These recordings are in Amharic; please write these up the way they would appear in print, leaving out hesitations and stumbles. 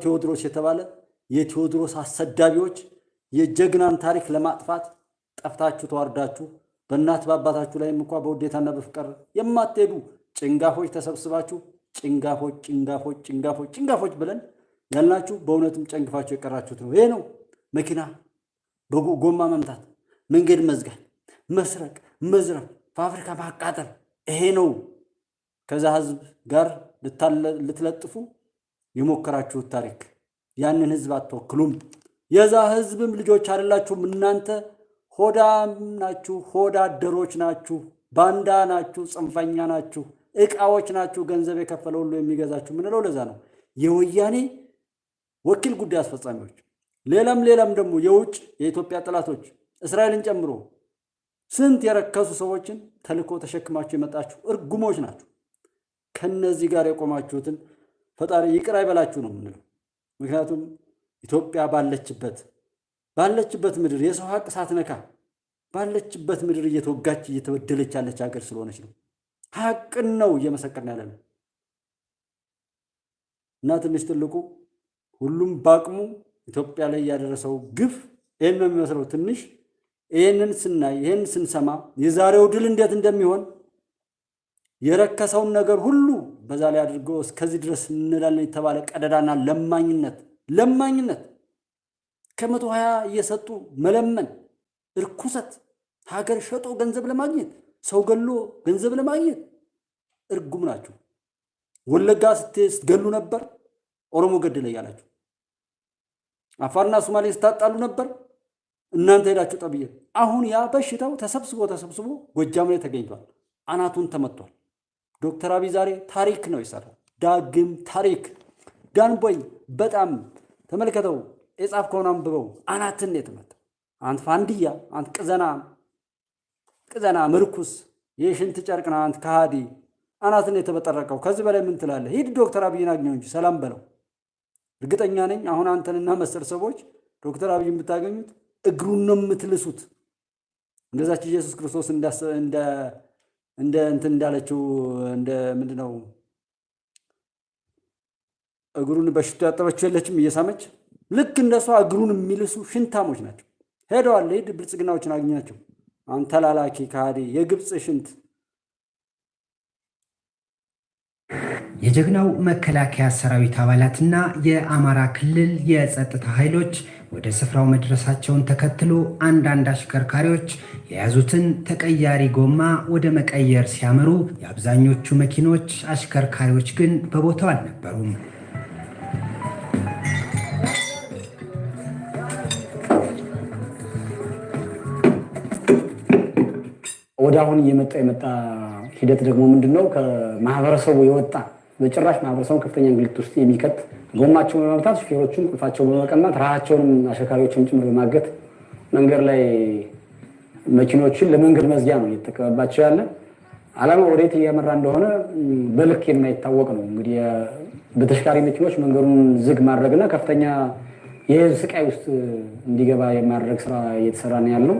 ቴዎድሮስ የተባለ የቴዎድሮስ አሰዳቢዎች የጀግናን ታሪክ ለማጥፋት ጠፍታችሁ ተዋርዳችሁ በእናት በአባታችሁ ላይም እንኳን በውዴታና በፍቅር የማትሄዱ ጭንጋፎች ተሰብስባችሁ ጭንጋፎች ብለን ያልናችሁ በእውነትም ጨንግፋችሁ የቀራችሁት ነው። ይሄ ነው መኪና በጎማ መምታት፣ መንገድ መዝጋት፣ መስረቅ፣ መዝረፍ፣ ፋብሪካ ማቃጠል። ይሄ ነው ከዛ ህዝብ ጋር ልትለጥፉ የሞከራችሁት ታሪክ። ያንን ህዝብ አትወክሉም። የዛ ህዝብም ልጆች አይደላችሁም። እናንተ ሆዳም ናችሁ፣ ሆዳደሮች ናችሁ፣ ባንዳ ናችሁ፣ ጽንፈኛ ናችሁ፣ እቃዎች ናችሁ። ገንዘብ የከፈለ ሁሉ የሚገዛችሁ ምንለው ለዛ ነው። የወያኔ ወኪል ጉዳይ አስፈጻሚዎች፣ ሌላም ደግሞ የውጭ የኢትዮጵያ ጠላቶች እስራኤልን ጨምሮ ስንት የረከሱ ሰዎችን ተልኮ ተሸክማችሁ የመጣችሁ እርጉሞች ናችሁ። ከነዚህ ጋር የቆማችሁትን ፈጣሪ ይቅር አይበላችሁ ነው የምንለው። ምክንያቱም ኢትዮጵያ ባለችበት ምድር የሰው ሀቅ ሳትነካ ባለችበት ምድር እየተወጋች እየተበደለች ያለች ሀገር ስለሆነች ነው። ሀቅን ነው እየመሰከርን ያለ ነው እና ትንሽ ትልቁ ሁሉም ባቅሙ ኢትዮጵያ ላይ ያደረሰው ግፍ ይሄን ነው የሚመስለው። ትንሽ ይሄንን ስናይ ይሄን ስንሰማ የዛሬው ድል እንዴት እንደሚሆን የረከሰውን ነገር ሁሉ በዛ ላይ አድርጎ እስከዚህ ድረስ እንላለን የተባለ ቀደዳና ለማኝነት ከ120 እየሰጡ መለመን እርኩሰት፣ ሀገር ሸጦ ገንዘብ ለማግኘት ሰው ገሎ ገንዘብ ለማግኘት እርጉም ናችሁ። ወለጋ ስትገሉ ነበር፣ ኦሮሞ ገደለ እያላችሁ አፋርና ሶማሌ ስታጣሉ ነበር፣ እናንተ ሄዳችሁ ጠብየ። አሁን ያ በሽታው ተሰብስቦ ጎጃም ላይ ተገኝቷል፣ አናቱን ተመቷል። ዶክተር አብይ ዛሬ ታሪክ ነው የሰራው፣ ዳግም ታሪክ። ዳንቦይ በጣም ተመልከተው፣ የጻፍከውን አንብበው። አናትን የተመታ አንተ ፋንድያ፣ አንተ ቅዘና ምርኩስ፣ የሽንት ጨርቅና አንተ ከሃዲ፣ አናትን የተበጠረቀው። ከዚህ በላይ ምን ትላለህ? ሂድ ዶክተር አብይን አግኘው እንጂ ሰላም በለው። እርግጠኛ ነኝ አሁን አንተንና መሰል ሰዎች ዶክተር አብይን ብታገኙት እግሩን ነው የምትልሱት። እንደዛች ኢየሱስ ክርስቶስ እንዳለችው ምንድነው እግሩን በሽቶ ያጠበችው የለችም እየሳመች፣ ልክ እንደሷ እግሩን የሚልሱ ሽንታሞች ናቸው። ሄደዋል። ሂድ ብልጽግናዎችን አግኛቸው። አንተ ላላኪ ከሃዲ የግብፅ ሽንት። የጀግናው መከላከያ ሰራዊት አባላትና የአማራ ክልል የጸጥታ ኃይሎች ወደ ስፍራው መድረሳቸውን ተከትሎ አንዳንድ አሽከርካሪዎች የያዙትን ተቀያሪ ጎማ ወደ መቀየር ሲያመሩ፣ የአብዛኞቹ መኪኖች አሽከርካሪዎች ግን በቦታው አልነበሩም። ወደ አሁን እየመጣ ሂደት ደግሞ ምንድነው? ከማህበረሰቡ የወጣ በጭራሽ ማህበረሰቡ ከፍተኛ እንግልት ውስጥ የሚከት ጎማቸውን በመምታት ሹፌሮቹን ቁልፋቸውን በመቀማት ራሳቸውንም አሽከርካሪዎችን ጭምር በማገት መንገድ ላይ መኪኖችን ለመንገድ መዝጊያ ነው እየተጠቀመባቸው ያለ። ዓላማው ወዴት እያመራ እንደሆነ በልክ የማይታወቅ ነው። እንግዲህ በተሽከርካሪ መኪኖች መንገዱን ዝግ ማድረግና ከፍተኛ የህዝብ ስቃይ ውስጥ እንዲገባ የማድረግ ስራ እየተሰራ ነው ያለው።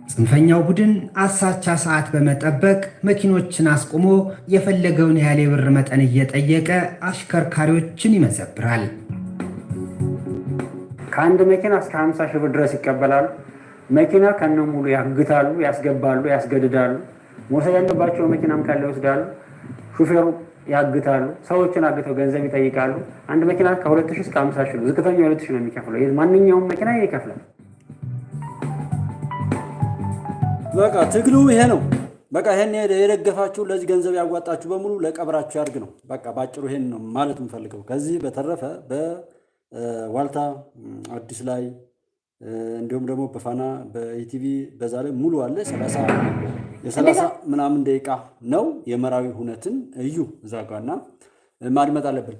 ጽንፈኛው ቡድን አሳቻ ሰዓት በመጠበቅ መኪኖችን አስቆሞ የፈለገውን ያህል የብር መጠን እየጠየቀ አሽከርካሪዎችን ይመዘብራል። ከአንድ መኪና እስከ 50 ሺህ ብር ድረስ ይቀበላሉ። መኪና ከነሙሉ ያግታሉ፣ ያስገባሉ፣ ያስገድዳሉ። መውሰድ ያለባቸው መኪናም ካለ ይወስዳሉ። ሹፌሩ ያግታሉ። ሰዎችን አግተው ገንዘብ ይጠይቃሉ። አንድ መኪና ከ2000 እስከ 50 ሺህ ነው። ዝቅተኛ 2000 ነው የሚከፍለው። ማንኛውም መኪና ይከፍላል። በቃ ትግሉ ይሄ ነው። በቃ ይሄን የደገፋችሁ ለዚህ ገንዘብ ያጓጣችሁ በሙሉ ለቀብራችሁ ያድርግ ነው። በቃ ባጭሩ ይሄን ነው ማለት የምፈልገው። ከዚህ በተረፈ በዋልታ አዲስ ላይ እንዲሁም ደግሞ በፋና በኢቲቪ በዛ ላይ ሙሉ አለ። 30 ምናምን ደቂቃ ነው የመራዊ ሁነትን እዩ እዛ ጋርና ማድመጥ አለብን።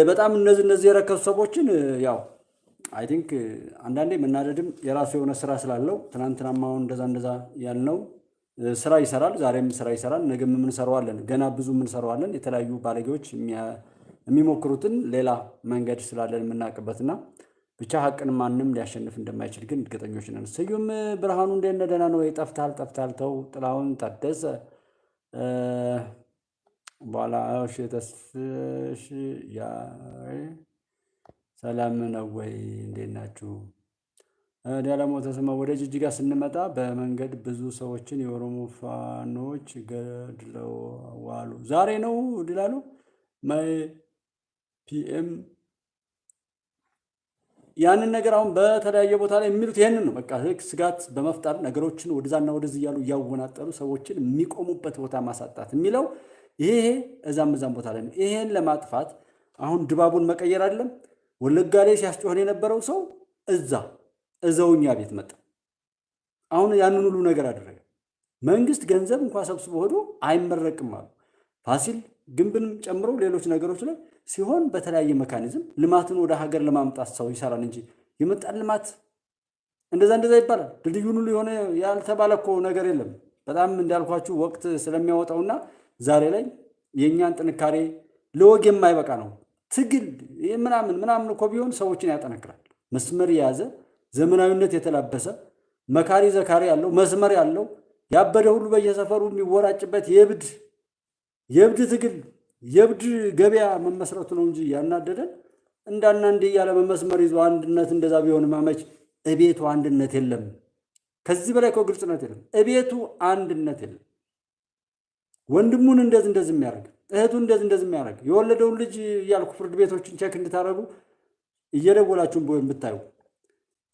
በጣም እነዚህ የረከሱ ሰዎችን ያው አይ ቲንክ አንዳንዴ መናደድም የራሱ የሆነ ስራ ስላለው ትናንትናማውን እንደዛ ያልነው ስራ ይሰራል፣ ዛሬም ስራ ይሰራል፣ ነገም እንሰራዋለን፣ ገና ብዙ እንሰራዋለን። የተለያዩ ባለጌዎች የሚሞክሩትን ሌላ መንገድ ስላለን የምናውቅበትና ብቻ ሀቅን ማንም ሊያሸንፍ እንደማይችል ግን እርግጠኞች ነን። ስዩም ብርሃኑ እንደነ ደህና ነው? ጠፍታል ተው። ጥላሁን ታደሰ በኋላ እሺ ተስፍሽ ያ ሰላም ነው ወይ? እንዴት ናችሁ? ዲያላሞ ተሰማ ወደ ጅጅጋ ስንመጣ በመንገድ ብዙ ሰዎችን የኦሮሞ ፋኖች ገድለው ዋሉ። ዛሬ ነው ድላሉ ማይ ፒኤም ያንን ነገር አሁን በተለያየ ቦታ ላይ የሚሉት ይሄንን ነው። በቃ ስጋት በመፍጠር ነገሮችን ወደዛና ወደዚህ እያሉ እያወናጠሩ ሰዎችን የሚቆሙበት ቦታ ማሳጣት የሚለው ይሄ እዛም ቦታ ላይ ነው። ይሄን ለማጥፋት አሁን ድባቡን መቀየር አይደለም። ወለጋ ላይ ሲያስጮህን የነበረው ሰው እዛውኛ ቤት መጣ። አሁን ያንን ሁሉ ነገር አደረገ። መንግስት ገንዘብ እንኳን ሰብስቦ ሄዶ አይመረቅም አሉ። ፋሲል ግንብንም ጨምሮ ሌሎች ነገሮች ላይ ሲሆን በተለያየ መካኒዝም ልማትን ወደ ሀገር ለማምጣት ሰው ይሰራል እንጂ የመጣን ልማት እንደዛ ይባላል። ድልድዩን ሁሉ የሆነ ያልተባለ እኮ ነገር የለም። በጣም እንዳልኳችሁ ወቅት ስለሚያወጣውና ዛሬ ላይ የእኛን ጥንካሬ ለወግ የማይበቃ ነው። ትግል ምናምን እኮ ቢሆን ሰዎችን ያጠነክራል። መስመር የያዘ ዘመናዊነት የተላበሰ መካሪ ዘካሪ ያለው መስመር ያለው ያበደ ሁሉ በየሰፈሩ የሚወራጭበት የእብድ ትግል የእብድ ገበያ መመስረቱ ነው እንጂ ያናደደን እንዳናንዴ ያለ መስመር ይዞ አንድነት እንደዛ ቢሆን ማመች እቤቱ አንድነት የለም። ከዚህ በላይ እኮ ግልጽነት የለም። እቤቱ አንድነት የለም። ወንድሙን እንደዚህ የሚያደርግ እህቱ እንደዚህ የሚያደርግ የወለደውን ልጅ እያልኩ ፍርድ ቤቶችን ቼክ እንድታደርጉ እየደወላችሁም ቢሆን ብታዩ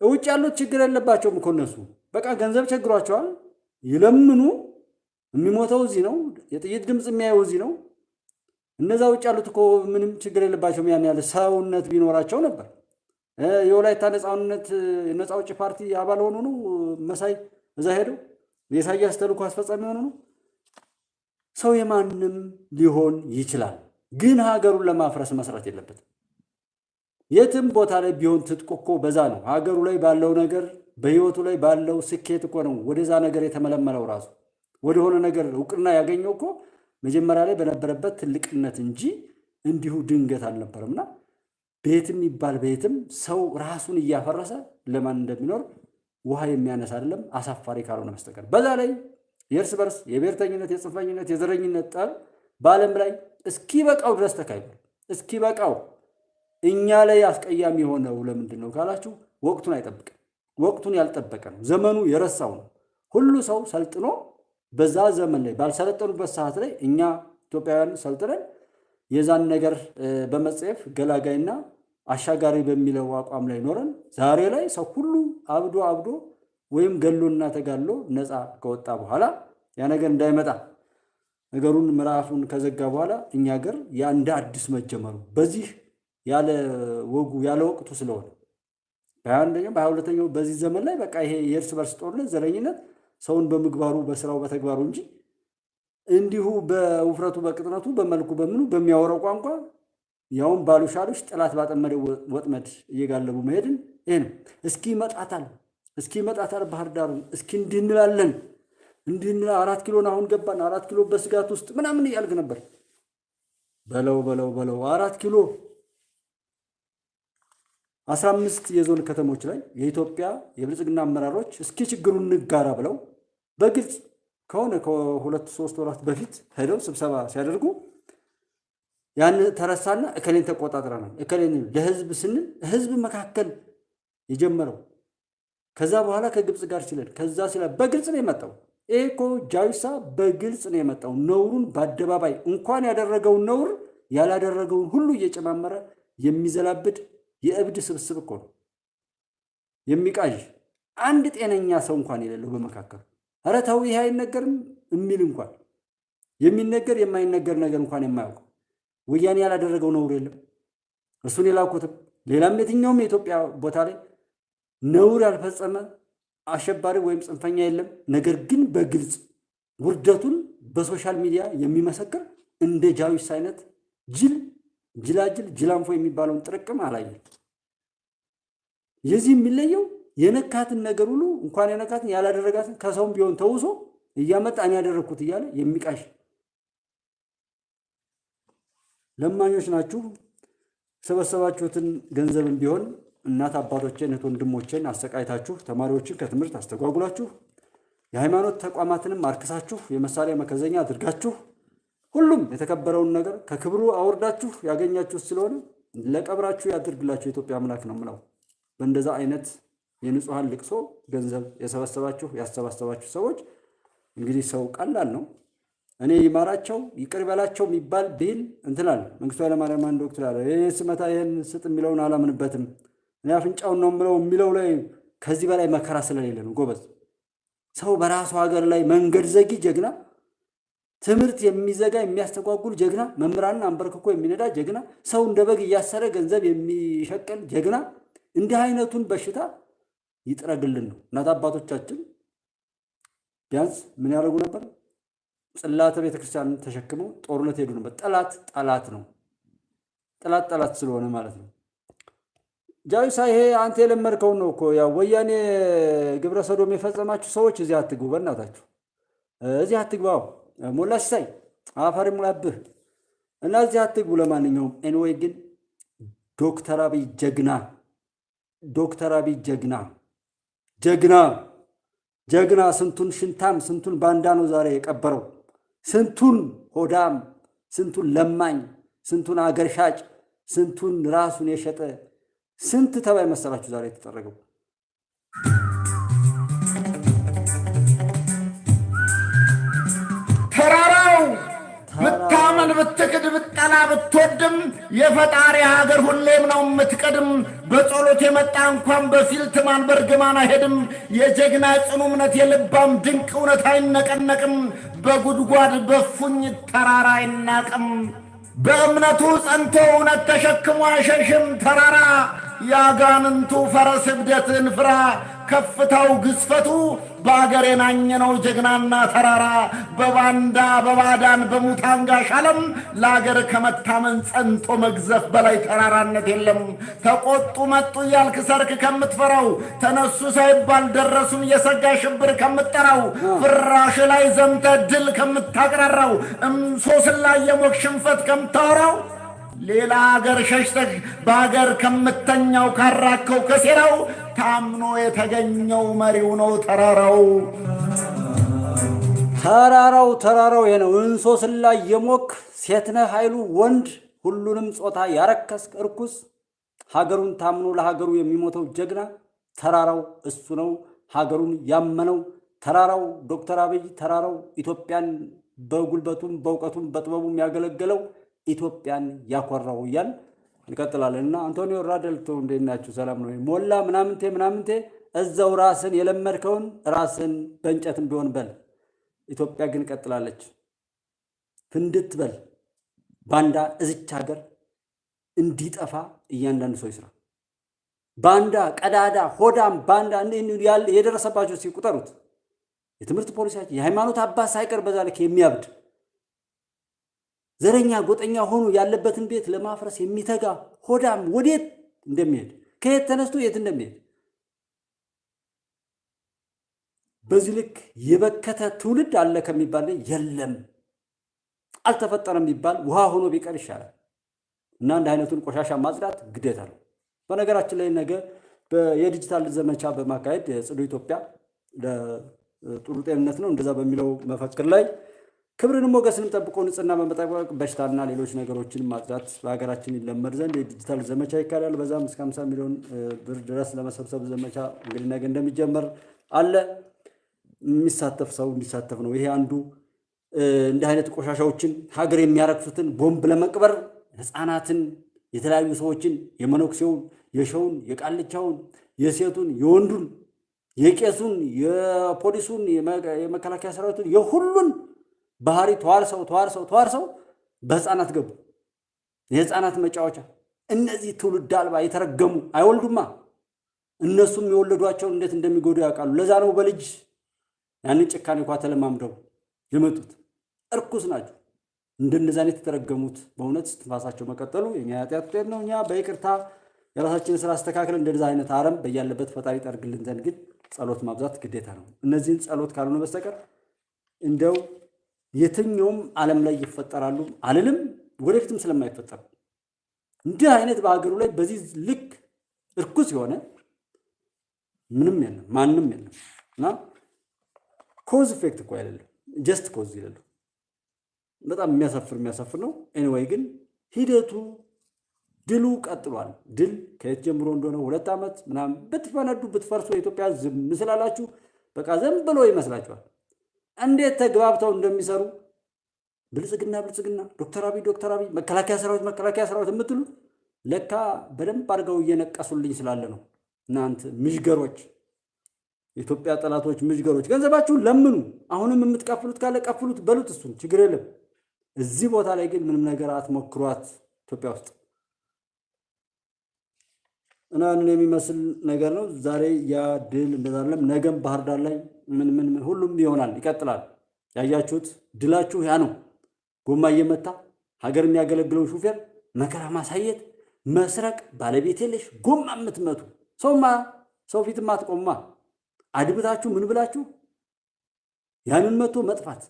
ውጭ ያሉት ችግር የለባቸውም እኮ እነሱ በቃ ገንዘብ ቸግሯቸዋል። ይለምኑ። የሚሞተው እዚህ ነው። የጥይት ድምፅ የሚያየው እዚህ ነው። እነዛ ውጭ ያሉት እኮ ምንም ችግር የለባቸውም። ያን ያለ ሰውነት ቢኖራቸው ነበር። የወላይታ ነፃ አውጪ ፓርቲ አባል ሆኖ ነው መሳይ እዛ ሄደው የኢሳያስ ተልዕኮ አስፈጻሚ ሆኖ ነው። ሰው የማንም ሊሆን ይችላል፣ ግን ሀገሩን ለማፍረስ መስራት የለበትም። የትም ቦታ ላይ ቢሆን ትጥቁ እኮ በዛ ነው። ሀገሩ ላይ ባለው ነገር በህይወቱ ላይ ባለው ስኬት እኮ ነው ወደዛ ነገር የተመለመለው። ራሱ ወደሆነ ነገር እውቅና ያገኘው እኮ መጀመሪያ ላይ በነበረበት ትልቅነት እንጂ እንዲሁ ድንገት አልነበረምና ቤትም ይባል ቤትም ሰው ራሱን እያፈረሰ ለማን እንደሚኖር ውሃ የሚያነሳ አይደለም፣ አሳፋሪ ካልሆነ በስተቀር። በዛ ላይ የእርስ በርስ የብሔርተኝነት፣ የጽንፈኝነት፣ የዘረኝነት ጠብ በዓለም ላይ እስኪበቃው ድረስ ተካሂዷል። እስኪበቃው እኛ ላይ አስቀያሚ የሆነው ለምንድን ነው ካላችሁ ወቅቱን አይጠብቅም። ወቅቱን ያልጠበቀ ነው። ዘመኑ የረሳው ነው። ሁሉ ሰው ሰልጥኖ በዛ ዘመን ላይ ባልሰለጠኑበት ሰዓት ላይ እኛ ኢትዮጵያውያን ሰልጥነን የዛን ነገር በመጽሔፍ ገላጋይና አሻጋሪ በሚለው አቋም ላይ ኖረን ዛሬ ላይ ሰው ሁሉ አብዶ ወይም ገሎና ተጋሎ ነፃ ከወጣ በኋላ ያ ነገር እንዳይመጣ ነገሩን ምዕራፉን ከዘጋ በኋላ እኛ ሀገር ያ እንደ አዲስ መጀመሩ በዚህ ያለ ወጉ ያለ ወቅቱ ስለሆነ በ21ኛው በ22ኛው በዚህ ዘመን ላይ በቃ ይሄ የእርስ በርስ ጦርነት፣ ዘረኝነት ሰውን በምግባሩ በስራው በተግባሩ እንጂ እንዲሁ በውፍረቱ በቅጥነቱ በመልኩ በምኑ በሚያወራው ቋንቋ ያውን ባሉሻሎች ጠላት ባጠመደ ወጥመድ እየጋለቡ መሄድን ይሄ ነው። እስኪ መጣታል ባህር ዳሩን እስኪ እንድንላለን 4 ኪሎን አሁን ገባን 4 ኪሎ በስጋት ውስጥ ምናምን እያልክ ነበር። በለው 4 ኪሎ 15 የዞን ከተሞች ላይ የኢትዮጵያ የብልጽግና አመራሮች እስኪ ችግሩን እንጋራ ብለው በግልጽ ከሆነ ከ2-3 ወራት በፊት ሄደው ስብሰባ ሲያደርጉ ያን ተረሳና እከሌን ተቆጣጥረናል እከሌን ለህዝብ ስንል ህዝብ መካከል የጀመረው ከዛ በኋላ ከግብጽ ጋር ሲለን ከዛ ሲላ በግልጽ ነው የመጣው። ይሄ እኮ ጃዊሳ በግልጽ ነው የመጣው። ነውሩን በአደባባይ እንኳን ያደረገውን ነውር ያላደረገውን ሁሉ እየጨማመረ የሚዘላብድ የእብድ ስብስብ እኮ ነው። የሚቃዥ አንድ ጤነኛ ሰው እንኳን የሌለው በመካከል ኧረ ተው ይሄ አይነገርም የሚል እንኳን የሚነገር የማይነገር ነገር እንኳን የማያውቀው ወያኔ ያላደረገው ነውር የለም። እሱን የላኩትም ሌላም የትኛውም የኢትዮጵያ ቦታ ላይ ነውር ያልፈጸመ አሸባሪ ወይም ጽንፈኛ የለም። ነገር ግን በግልጽ ውርደቱን በሶሻል ሚዲያ የሚመሰክር እንደ ጃዊስ አይነት ጅላንፎ የሚባለውን ጥርቅም አላየም። የዚህ የሚለየው የነካትን ነገር ሁሉ እንኳን የነካትን ያላደረጋትን ከሰውም ቢሆን ተውሶ እያመጣ እኔ ያደረኩት እያለ የሚቃሽ ለማኞች ናችሁ። ሰበሰባችሁትን ገንዘብም ቢሆን እናት አባቶችን እህት ወንድሞችን አሰቃይታችሁ ተማሪዎችን ከትምህርት አስተጓጉላችሁ የሃይማኖት ተቋማትንም አርክሳችሁ የመሳሪያ መከዘኛ አድርጋችሁ ሁሉም የተከበረውን ነገር ከክብሩ አወርዳችሁ ያገኛችሁ ስለሆነ ለቀብራችሁ ያድርግላችሁ የኢትዮጵያ አምላክ ነው የምለው። በእንደዛ አይነት የንጹሃን ልቅሶ ገንዘብ የሰበሰባችሁ ያሰባሰባችሁ ሰዎች እንግዲህ ሰው ቀላል ነው። እኔ ይማራቸው ይቅር በላቸው የሚባል ቢል እንትላል መንግስቱ ኃይለማርያም አንድ ወቅት ላይ እኔ ስመታ ይሄን ስጥ የሚለውን አላምንበትም እኔ አፍንጫውን ነው የሚለው ላይ ከዚህ በላይ መከራ ስለሌለ ነው ጎበዝ። ሰው በራሱ ሀገር ላይ መንገድ ዘጊ ጀግና፣ ትምህርት የሚዘጋ የሚያስተጓጉል ጀግና፣ መምህራንን አንበርክኮ የሚነዳ ጀግና፣ ሰው እንደ በግ እያሰረ ገንዘብ የሚሸቀል ጀግና፣ እንዲህ አይነቱን በሽታ ይጥረግልን ነው። እናት አባቶቻችን ቢያንስ ምን ያደርጉ ነበር? ጽላተ ቤተክርስቲያን ተሸክመው ጦርነት ሄዱ ነበር። ጠላት ነው። ጠላት ስለሆነ ማለት ነው። ጃዊሳ ይሄ አንተ የለመድከው ነው እኮ ያው ወያኔ ግብረ ሰዶም የፈጸማችሁ ሰዎች እዚህ አትግቡ፣ በእናታችሁ እዚህ አትግባው። ሞላ ሲሳይ አፋሪ ሙላብህ እና እዚህ አትግቡ። ለማንኛውም ኤንዌይ ግን ዶክተር አብይ ጀግና ስንቱን ሽንታም ስንቱን ባንዳ ነው ዛሬ የቀበረው። ስንቱን ሆዳም ስንቱን ለማኝ ስንቱን አገር ሻጭ ስንቱን ራሱን የሸጠ ስንት ተባይ መሰላችሁ ዛሬ የተጠረገው። ተራራው ብታመን ብትክድ ብትጠላ ብትወድም የፈጣሪ ሀገር ሁሌም ነው የምትቀድም። በጸሎት የመጣ እንኳን በፊልት ማን በርግማን አይሄድም። የጀግና ጽኑ እምነት የልባም ድንቅ እውነት አይነቀነቅም። በጉድጓድ በፉኝ ተራራ አይናቅም። በእምነቱ ጸንቶ እውነት ተሸክሞ አይሸሽም ተራራ። ያጋንንቱ ፈረስ እብደትን ፍራ ከፍታው ግዝፈቱ በአገር የናኘነው ጀግናና ተራራ። በባንዳ በባዳን በሙታንጋሽ ዓለም ለአገር ከመታመን ጸንቶ መግዘፍ በላይ ተራራነት የለም። ተቆጡ መጡ እያልክ ሰርክ ከምትፈራው ተነሱ ሳይባል ደረሱን የሰጋ ሽብር ከምትጠራው ፍራሽ ላይ ዘምተ ድል ከምታቅራራው እምሶስን ላይ የሞክ ሽንፈት ከምታወራው ሌላ አገር ሸሽተህ በአገር ከምተኛው ካራከው ከሴራው ታምኖ የተገኘው መሪው ነው ተራራው። ተራራው የነው እንሶስን ላይ የሞክ ሴትነህ ኃይሉ ወንድ ሁሉንም ጾታ ያረከስክ እርኩስ ሀገሩን ታምኖ ለሀገሩ የሚሞተው ጀግና ተራራው እሱ ነው። ሀገሩን ያመነው ተራራው ዶክተር አብይ ተራራው ኢትዮጵያን በጉልበቱም በእውቀቱም በጥበቡም ያገለገለው ኢትዮጵያን ያኮራው እያል እንቀጥላለን። እና አንቶኒዮ ራደልቶ እንዴት ናችሁ? ሰላም ነው? ሞላ ምናምንቴ እዛው ራስን የለመድከውን ራስን በእንጨትም ቢሆን በል። ኢትዮጵያ ግን ቀጥላለች። ፍንድት በል። ባንዳ እዚች ሀገር እንዲጠፋ እያንዳንዱ ሰው ይስራ። ባንዳ ቀዳዳ ሆዳም ባንዳ የደረሰባቸው ሲቁጠሩት የትምህርት ፖሊሲያችን የሃይማኖት አባት ሳይቀር በዛ ልክ የሚያብድ ዘረኛ ጎጠኛ ሆኖ ያለበትን ቤት ለማፍረስ የሚተጋ ሆዳም ወዴት እንደሚሄድ ከየት ተነስቶ የት እንደሚሄድ በዚህ ልክ የበከተ ትውልድ አለ ከሚባል የለም አልተፈጠረም የሚባል ውሃ ሆኖ ቢቀር ይሻላል። እና አንድ አይነቱን ቆሻሻ ማጽዳት ግዴታ ነው። በነገራችን ላይ ነገ የዲጂታል ዘመቻ በማካሄድ ጽዱ ኢትዮጵያ ለጥሩ ጤንነት ነው እንደዛ በሚለው መፈክር ላይ ክብርን ሞገስንም ጠብቆ ንጽህና በመጠበቅ በሽታና ሌሎች ነገሮችን ማጽዳት በሀገራችን ይለመድ ዘንድ የዲጂታል ዘመቻ ይካሄዳል። በዛም እስከ 50 ሚሊዮን ብር ድረስ ለመሰብሰብ ዘመቻ እንግዲህ ነገ እንደሚጀመር አለ። የሚሳተፍ ሰው እንዲሳተፍ ነው። ይሄ አንዱ እንዲህ አይነት ቆሻሻዎችን ሀገር የሚያረክሱትን ቦምብ ለመቅበር ህፃናትን፣ የተለያዩ ሰዎችን የመነኩሴውን፣ የሸውን፣ የቃልቻውን፣ የሴቱን፣ የወንዱን፣ የቄሱን፣ የፖሊሱን፣ የመከላከያ ሰራዊቱን የሁሉን ባህሪ ተዋርሰው በህፃናት ገቡ። የህፃናት መጫወቻ እነዚህ ትውልድ አልባ የተረገሙ አይወልዱማ። እነሱም የወለዷቸውን እንዴት እንደሚጎዱ ያውቃሉ። ለዛ ነው በልጅ ያንን ጭካኔ እንኳ ተለማምደው የመጡት እርኩስ ናቸው። እንደነዚህ አይነት የተረገሙት በእውነት ስትንፋሳቸው መቀጠሉ የኛ ኃጢአት ውጤት ነው። እኛ በይቅርታ የራሳችንን ስራ አስተካክለን እንደዛ አይነት አረም በያለበት ፈጣሪ ጠርግልን ዘንድ ግን ጸሎት ማብዛት ግዴታ ነው። እነዚህን ጸሎት ካልሆነ በስተቀር እንደው የትኛውም ዓለም ላይ ይፈጠራሉ አልልም፣ ወደፊትም ስለማይፈጠር እንዲህ አይነት በሀገሩ ላይ በዚህ ልክ እርኩስ የሆነ ምንም የለም ማንም የለም። እና ኮዝ ኢፌክት እኮ አይደለም ጀስት ኮዝ ይላሉ። በጣም የሚያሳፍር ነው። ኤኒዌይ ግን ሂደቱ ድሉ ቀጥሏል። ድል ከየት ጀምሮ እንደሆነ 2 ዓመት ምናምን ብትፈነዱ ብትፈርሱ የኢትዮጵያ ዝም ስላላችሁ በቃ ዝም ብሎ ይመስላችኋል። እንዴት ተግባብተው እንደሚሰሩ ብልጽግና ዶክተር አብይ መከላከያ ሰራዊት የምትሉ ለካ በደንብ አድርገው እየነቀሱልኝ ስላለ ነው። እናንተ ምሽገሮች፣ የኢትዮጵያ ጠላቶች ምሽገሮች፣ ገንዘባችሁን ለምኑ። አሁንም የምትቀፍሉት ካለ ቀፍሉት፣ በሉት፣ እሱን ችግር የለም። እዚህ ቦታ ላይ ግን ምንም ነገር አትሞክሯት ኢትዮጵያ ውስጥ እና የሚመስል ነገር ነው። ዛሬ ያ ድል እንደዛለም ነገም ባህር ዳር ላይ ምን ሁሉም ይሆናል፣ ይቀጥላል። ያያችሁት ድላችሁ ያ ነው። ጎማ እየመታ ሀገር የሚያገለግለው ሹፌር መከራ ማሳየት፣ መስረቅ፣ ባለቤት የለሽ ጎማ የምትመቱ ሰው ፊት ማትቆማ አድብታችሁ ምን ብላችሁ ያንን መቶ መጥፋት።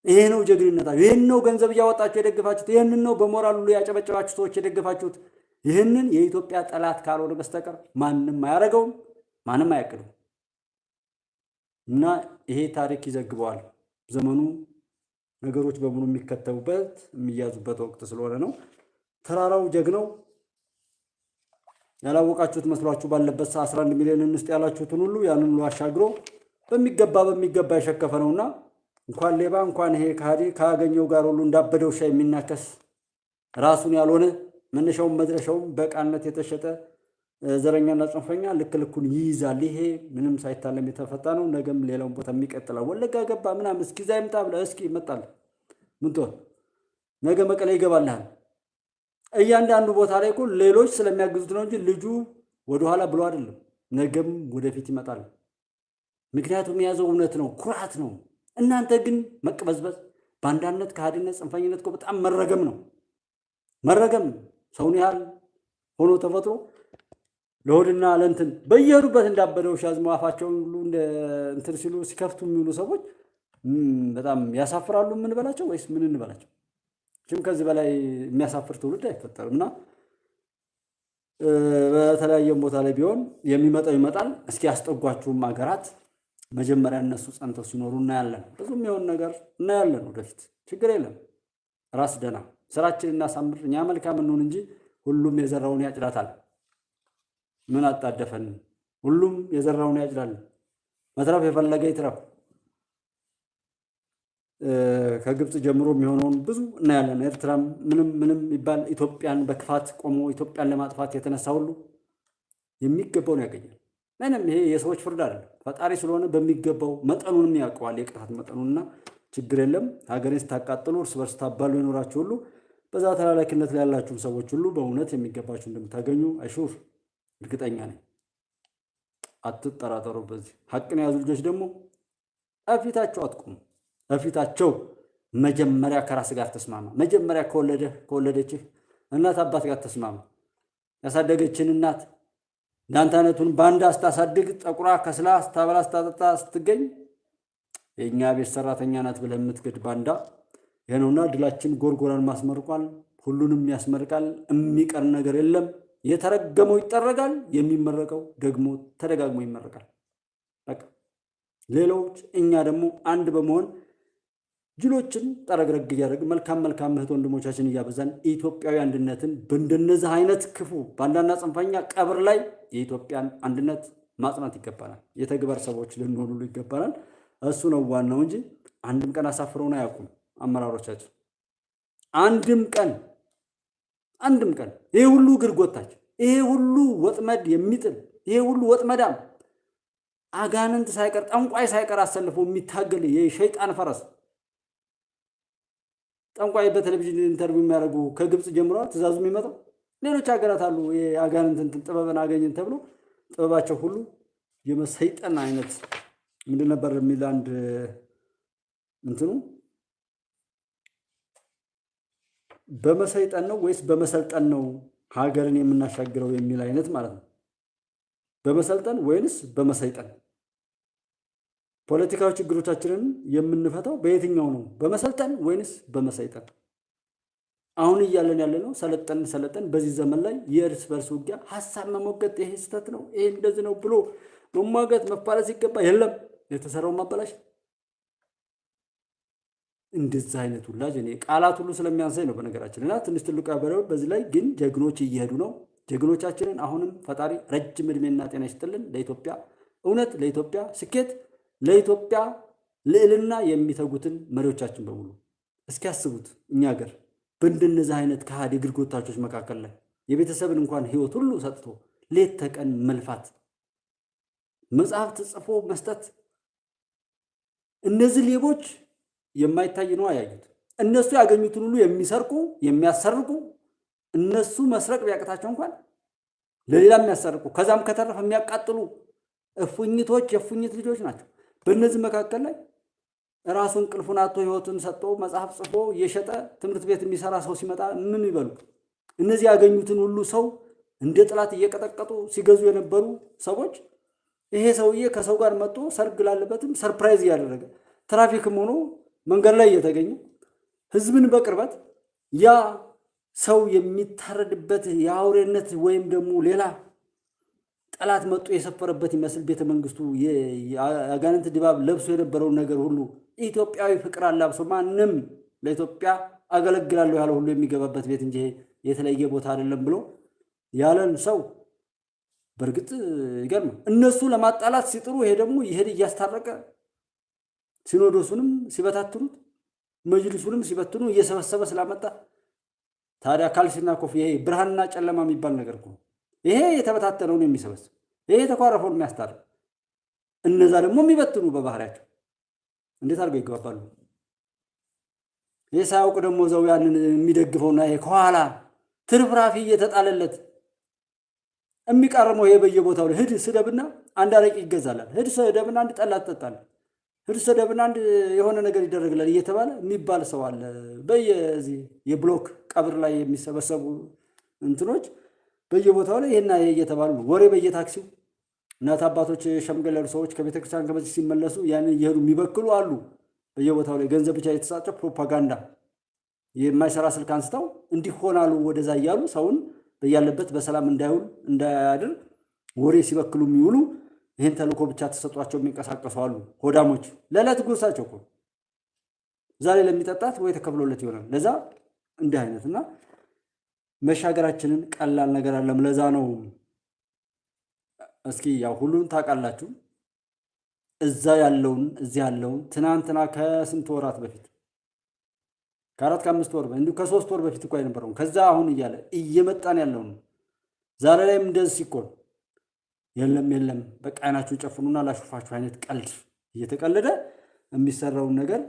ይሄ ነው ጀግንነታችሁ። ይሄን ነው ገንዘብ እያወጣችሁ የደገፋችሁት። ይሄንን ነው በሞራል ሁሉ ያጨበጨባችሁ ሰዎች የደገፋችሁት። ይህንን የኢትዮጵያ ጠላት ካልሆነ በስተቀር ማንም አያደርገውም፣ ማንም አያቅደውም። እና ይሄ ታሪክ ይዘግበዋል። ዘመኑ ነገሮች በሙሉ የሚከተቡበት የሚያዙበት ወቅት ስለሆነ ነው። ተራራው ጀግናው ያላወቃችሁት መስሏችሁ ባለበት 11 ሚሊዮን እንስጥ ያላችሁትን ሁሉ ያንን ሁሉ አሻግሮ በሚገባ የሸከፈ ነውና እንኳን ሌባ እንኳን ይሄ ከሃዲ ካገኘው ጋር ሁሉ እንዳበደ ውሻ የሚናከስ ራሱን ያልሆነ መነሻውም መድረሻውም በቃነት የተሸጠ ዘረኛና ጽንፈኛ ልኩን ይይዛል። ይሄ ምንም ሳይታለም የተፈታ ነው። ነገም ሌላውን ቦታ የሚቀጥለው ወለጋ ገባ ምናምን እስኪ ዛ ይምጣ ብለህ እስኪ ይመጣል። ምን ትሆን ነገ መቀሌ ይገባልሃል። እያንዳንዱ ቦታ ላይ እኮ ሌሎች ስለሚያግዙት ነው እንጂ ልጁ ወደኋላ ብሎ አይደለም። ነገም ወደፊት ይመጣል። ምክንያቱም የያዘው እውነት ነው፣ ኩራት ነው። እናንተ ግን መቅበዝበዝ፣ ባንዳነት፣ ከሃዲነት፣ ጽንፈኝነት እኮ በጣም መረገም ነው። መረገም ሰውን ያህል ሆኖ ተፈጥሮ ለሆድና ለእንትን በየሄዱበት እንዳበደው ሻዝመው አፋቸውን ሁሉ እንትን ሲሉ ሲከፍቱ የሚውሉ ሰዎች በጣም ያሳፍራሉ። ምን በላቸው ወይስ ምን እንበላቸው? ከዚህ በላይ የሚያሳፍር ትውልድ አይፈጠርም። እና በተለያየም ቦታ ላይ ቢሆን የሚመጣው ይመጣል። እስኪ ያስጠጓችሁም ሀገራት መጀመሪያ እነሱ ጸንተው ሲኖሩ እናያለን። ብዙም የሆን ነገር እናያለን ወደፊት። ችግር የለም። ራስ ደና ስራችንን እናሳምር። እኛ መልካም እንሁን እንጂ ሁሉም የዘራውን ያጭዳታል። ምን አጣደፈን? ሁሉም የዘራውን ያጭዳል። መትረፍ የፈለገ ይትረፍ። ከግብፅ ጀምሮ የሚሆነውን ብዙ እናያለን። ኤርትራም ምንም ይባል ኢትዮጵያን በክፋት ቆሞ ኢትዮጵያን ለማጥፋት የተነሳ ሁሉ የሚገባውን ያገኛል። ምንም ይሄ የሰዎች ፍርድ አይደለም። ፈጣሪ ስለሆነ በሚገባው መጠኑንም ያውቀዋል፣ የቅጣት መጠኑንና ችግር የለም። ሀገሬን ስታቃጥሉ እርስ በርስ ታባሉ የኖራችሁ ሁሉ በዛ ተላላኪነት ላይ ያላችሁን ሰዎች ሁሉ በእውነት የሚገባችሁ እንደምታገኙ አይሹር እርግጠኛ ነኝ። አትጠራጠሩ። በዚህ ሀቅን የያዙ ልጆች ደግሞ እፊታቸው አትቁሙ። እፊታቸው መጀመሪያ ከራስ ጋር ተስማማ። መጀመሪያ ከወለደችህ እናት አባት ጋር ተስማማ። ያሳደገችን እናት እንዳንተ አይነቱን ባንዳ ስታሳድግ ጠቁራ ከስላ ስታበላ ስታጠጣ ስትገኝ የእኛ ቤት ሰራተኛ ናት ብለህ የምትገድ ባንዳ የነውና ድላችን ጎርጎራን ማስመርቋል። ሁሉንም ያስመርቃል። የሚቀር ነገር የለም። የተረገመው ይጠረጋል፣ የሚመረቀው ደግሞ ተደጋግሞ ይመረቃል። በቃ ሌሎች እኛ ደግሞ አንድ በመሆን ጅሎችን ጠረግረግ እያደረግን መልካም እህት ወንድሞቻችን እያበዛን ኢትዮጵያዊ አንድነትን በእንደነዚህ አይነት ክፉ ባንዳና ጽንፈኛ ቀብር ላይ የኢትዮጵያን አንድነት ማጽናት ይገባናል። የተግባር ሰዎች ልንሆኑ ይገባናል። እሱ ነው ዋናው እንጂ አንድም ቀን አሳፍረውን አያውቁም አመራሮቻችን። አንድም ቀን ይሄ ሁሉ እግር ጎታች፣ ይሄ ሁሉ ወጥመድ የሚጥል፣ ይሄ ሁሉ ወጥመዳም አጋንንት ሳይቀር ጠንቋይ ሳይቀር አሰልፎ የሚታገል የሸይጣን ፈረስ ጠንቋይ በቴሌቪዥን ኢንተርቪው የሚያደርጉ ከግብፅ ጀምረዋል። ትእዛዙ የሚመጣው ሌሎች ሀገራት አሉ። የአጋንንትን ጥበብን አገኘን ተብሎ ጥበባቸው ሁሉ የመሰይጠን አይነት ምንድን ነበር የሚል አንድ እንትኑ በመሰይጠን ነው ወይስ በመሰልጠን ነው ሀገርን የምናሻግረው የሚል አይነት ማለት ነው። በመሰልጠን ወይንስ በመሰይጠን? ፖለቲካዊ ችግሮቻችንን የምንፈታው በየትኛው ነው? በመሰልጠን ወይንስ በመሰይጠን? አሁን እያለን ያለ ነው ሰለጠን። በዚህ ዘመን ላይ የእርስ በርስ ውጊያ ሀሳብ መሞገት ይሄ ስህተት ነው፣ ይሄ እንደዚህ ነው ብሎ መሟገት መፋለስ ይገባ የለም። የተሰራው ማበላሽ እንደዛ አይነት ሁላጅ እኔ ቃላት ሁሉ ስለሚያንሰኝ ነው በነገራችን እና ትንሽ ትልቁ ያበረው በዚህ ላይ ግን ጀግኖች እየሄዱ ነው። ጀግኖቻችንን አሁንም ፈጣሪ ረጅም እድሜና ጤና ይስጥልን። ለኢትዮጵያ እውነት፣ ለኢትዮጵያ ስኬት፣ ለኢትዮጵያ ልዕልና የሚተጉትን መሪዎቻችን በሙሉ እስኪያስቡት እኛ ሀገር በእንደነዚህ አይነት ከሃዲ እግር ጎታቾች መካከል ላይ የቤተሰብን እንኳን ህይወት ሁሉ ሰጥቶ ሌት ተቀን መልፋት፣ መጽሐፍ ተጽፎ መስጠት። እነዚህ ሌቦች የማይታይ ነው ያዩት። እነሱ ያገኙትን ሁሉ የሚሰርቁ የሚያሰርቁ፣ እነሱ መስረቅ ቢያቅታቸው እንኳን ለሌላ የሚያሰርቁ፣ ከዛም ከተረፈ የሚያቃጥሉ እፉኝቶች፣ የፉኝት ልጆች ናቸው። በእነዚህ መካከል ላይ ራሱን እንቅልፉን አጥቶ ህይወቱን ሰጥቶ መጽሐፍ ጽፎ እየሸጠ ትምህርት ቤት የሚሰራ ሰው ሲመጣ ምን ይበሉ? እነዚህ ያገኙትን ሁሉ ሰው እንደ ጥላት እየቀጠቀጡ ሲገዙ የነበሩ ሰዎች ይሄ ሰውዬ ከሰው ጋር መጥቶ ሰርግ ላለበትም ሰርፕራይዝ እያደረገ ትራፊክም ሆኖ መንገድ ላይ እየተገኘ ህዝብን በቅርበት ያ ሰው የሚታረድበት የአውሬነት ወይም ደግሞ ሌላ ጠላት መጥቶ የሰፈረበት ይመስል ቤተ መንግስቱ የአጋንንት ድባብ ለብሶ የነበረውን ነገር ሁሉ ኢትዮጵያዊ ፍቅር አላብሶ ማንም ለኢትዮጵያ አገለግላለሁ ያለ ሁሉ የሚገባበት ቤት እንጂ የተለየ ቦታ አይደለም ብሎ ያለን ሰው በእርግጥ ይገርም። እነሱ ለማጣላት ሲጥሩ ይሄ ደግሞ ይሄድ እያስታረቀ ሲኖዶሱንም ሲበታትኑት መጅልሱንም ሲበትኑ እየሰበሰበ ስላመጣ ታዲያ ካልሲና ኮፍያ ይሄ ብርሃንና ጨለማ የሚባል ነገር እኮ ይሄ የተበታተነውን የሚሰበስብ ይሄ የተኳረፈውን የሚያስታርቅ እነዛ ደግሞ የሚበትኑ በባህሪያቸው እንዴት አድርገው ይገባባሉ? ይሄ ሳያውቅ ደግሞ ዘው ያንን የሚደግፈውና ይሄ ከኋላ ትርፍራፊ እየተጣለለት የሚቃረመው ይሄ በየቦታው ላይ ሂድ ስደብና አንድ አረቂ ይገዛላል፣ ሂድ ስደብና አንድ ጠላ ትጠጣለህ፣ ሂድ ስደብና አንድ የሆነ ነገር ይደረግላል እየተባለ የሚባል ሰው አለ። በየዚህ የብሎክ ቀብር ላይ የሚሰበሰቡ እንትኖች በየቦታው ላይ ይሄና ይሄ እየተባሉ ነው። ወሬ በየታክሲው እናት አባቶች ሸምገል ያሉ ሰዎች ከቤተክርስቲያን ከመዚህ ሲመለሱ ያንን እየሄዱ የሚበክሉ አሉ። በየቦታው ላይ ገንዘብ ብቻ የተሳጨ ፕሮፓጋንዳ የማይሰራ ስልክ አንስተው እንዲሆናሉ ወደዛ እያሉ ሰውን በያለበት በሰላም እንዳይውል እንዳያድር ወሬ ሲበክሉ የሚውሉ ይህን ተልእኮ ብቻ ተሰጧቸው የሚንቀሳቀሱ አሉ። ሆዳሞች ለዕለት ጉርሳቸው እኮ ዛሬ ለሚጠጣት ወይ ተከፍሎለት ይሆናል። ለዛ እንዲህ አይነትና መሻገራችንን ቀላል ነገር አለም። ለዛ ነው እስኪ ያው ሁሉን ታውቃላችሁ እዛ ያለውን እዚህ ያለውን ትናንትና ከስንት ወራት በፊት ከአራት ከአምስት ወር እንዲሁ ከ3 ወር በፊት እኮ አይነበረውም ከዛ አሁን እያለ እየመጣን ያለውን ዛሬ ላይም እንደዚህ ሲኮን የለም በቃ አይናችሁን ጨፍኑና ላሹፋችሁ አይነት ቀልድ እየተቀለደ የሚሰራውን ነገር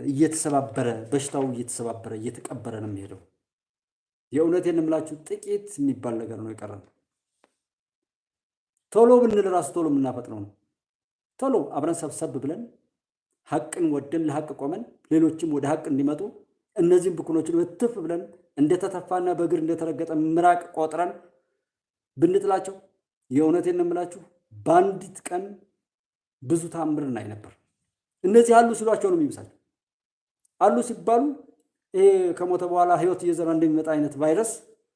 እየተሰባበረ በሽታው እየተሰባበረ እየተቀበረ ነው የሚሄደው። የእውነቴን እምላችሁ ጥቂት የሚባል ነገር ነው የቀረን። ቶሎ ብንል ራሱ ቶሎ የምናፈጥነው ነው። ቶሎ አብረን ሰብሰብ ብለን ሐቅን ወደን ለሐቅ ቆመን ሌሎችም ወደ ሐቅ እንዲመጡ እነዚህን ብኩኖችን በትፍ ብለን እንደተተፋና በእግር እንደተረገጠ ምራቅ ቆጥረን ብንጥላቸው የእውነቴን እምላችሁ በአንዲት ቀን ብዙ ታምር እናይ ነበር። እነዚህ አሉ ሲሏቸው ነው የሚብሳቸው። አሉ ሲባሉ ይሄ ከሞተ በኋላ ህይወት እየዘራ እንደሚመጣ አይነት ቫይረስ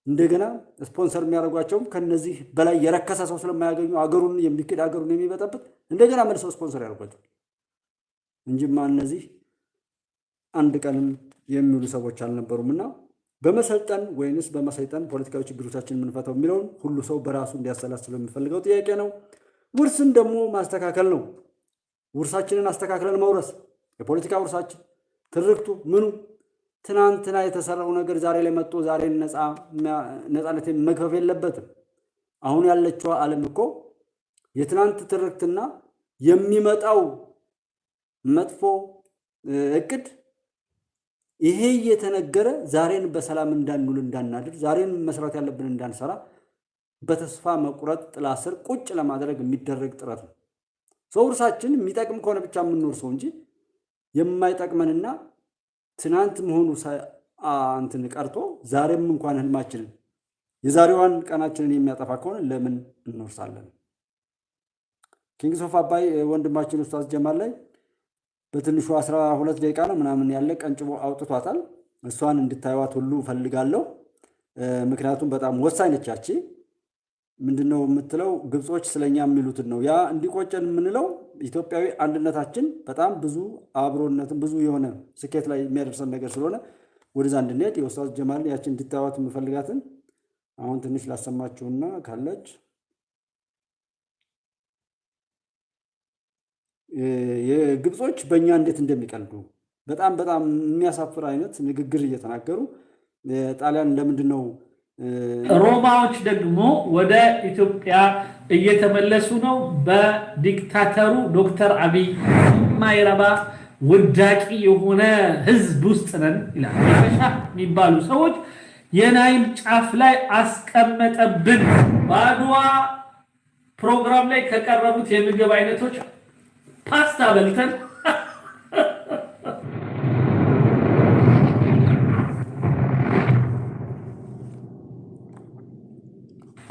እንደገና ስፖንሰር የሚያደርጓቸውም ከነዚህ በላይ የረከሰ ሰው ስለማያገኙ አገሩን የሚክድ አገሩን የሚበጠብጥ እንደገና መልሰው ስፖንሰር ያደርጓቸው እንጂማ እነዚህ አንድ ቀንም የሚውሉ ሰዎች አልነበሩምና በመሰልጠን ወይንስ በመሰይጠን ፖለቲካዊ ችግሮቻችን የምንፈታው የሚለውን ሁሉ ሰው በራሱ እንዲያሰላስለው የሚፈልገው ጥያቄ ነው። ውርስን ደግሞ ማስተካከል ነው። ውርሳችንን አስተካክለን መውረስ የፖለቲካ ውርሳችን ትርክቱ ምኑ ትናንትና የተሰራው ነገር ዛሬ ላይ መጥቶ ዛሬን ነፃነትን መግፈፍ የለበትም። አሁን ያለችው ዓለም እኮ የትናንት ትርክትና የሚመጣው መጥፎ እቅድ ይሄ እየተነገረ ዛሬን በሰላም እንዳንውል እንዳናድር ዛሬን መስራት ያለብን እንዳንሰራ በተስፋ መቁረጥ ጥላ ስር ቁጭ ለማድረግ የሚደረግ ጥረት ነው። ሰው ውርሳችን የሚጠቅም ከሆነ ብቻ የምንወርሰው እንጂ የማይጠቅመንና ትናንት መሆኑ እንትን ቀርቶ ዛሬም እንኳን ህልማችንን የዛሬዋን ቀናችንን የሚያጠፋ ከሆነ ለምን እንወርሳለን? ኪንግስ ኦፍ አባይ ወንድማችን ኡስታዝ ጀማል ላይ በትንሹ 12 ደቂቃ ነው ምናምን ያለ ቀንጭቦ አውጥቷታል። እሷን እንድታዩት ሁሉ ፈልጋለሁ። ምክንያቱም በጣም ወሳኝ ነች ያቺ ምንድነው የምትለው? ግብጾች ስለኛ የሚሉትን ነው። ያ እንዲቆጨን የምንለው ኢትዮጵያዊ አንድነታችን በጣም ብዙ አብሮነትን ብዙ የሆነ ስኬት ላይ የሚያደርሰን ነገር ስለሆነ ወደዛ እንድንሄድ የኡስታዝ ጀማልን ያችን እንድታዩት የምፈልጋትን አሁን ትንሽ ላሰማችሁና ካለች የግብጾች በእኛ እንዴት እንደሚቀልዱ በጣም በጣም የሚያሳፍር አይነት ንግግር እየተናገሩ ጣሊያን ለምንድን ነው ሮማዎች ደግሞ ወደ ኢትዮጵያ እየተመለሱ ነው በዲክታተሩ ዶክተር አብይ ማይረባ ውዳቂ የሆነ ህዝብ ውስጥ ነን ይላል። የፈሻ የሚባሉ ሰዎች የናይል ጫፍ ላይ አስቀመጠብን። በአድዋ ፕሮግራም ላይ ከቀረቡት የምግብ አይነቶች ፓስታ በልተን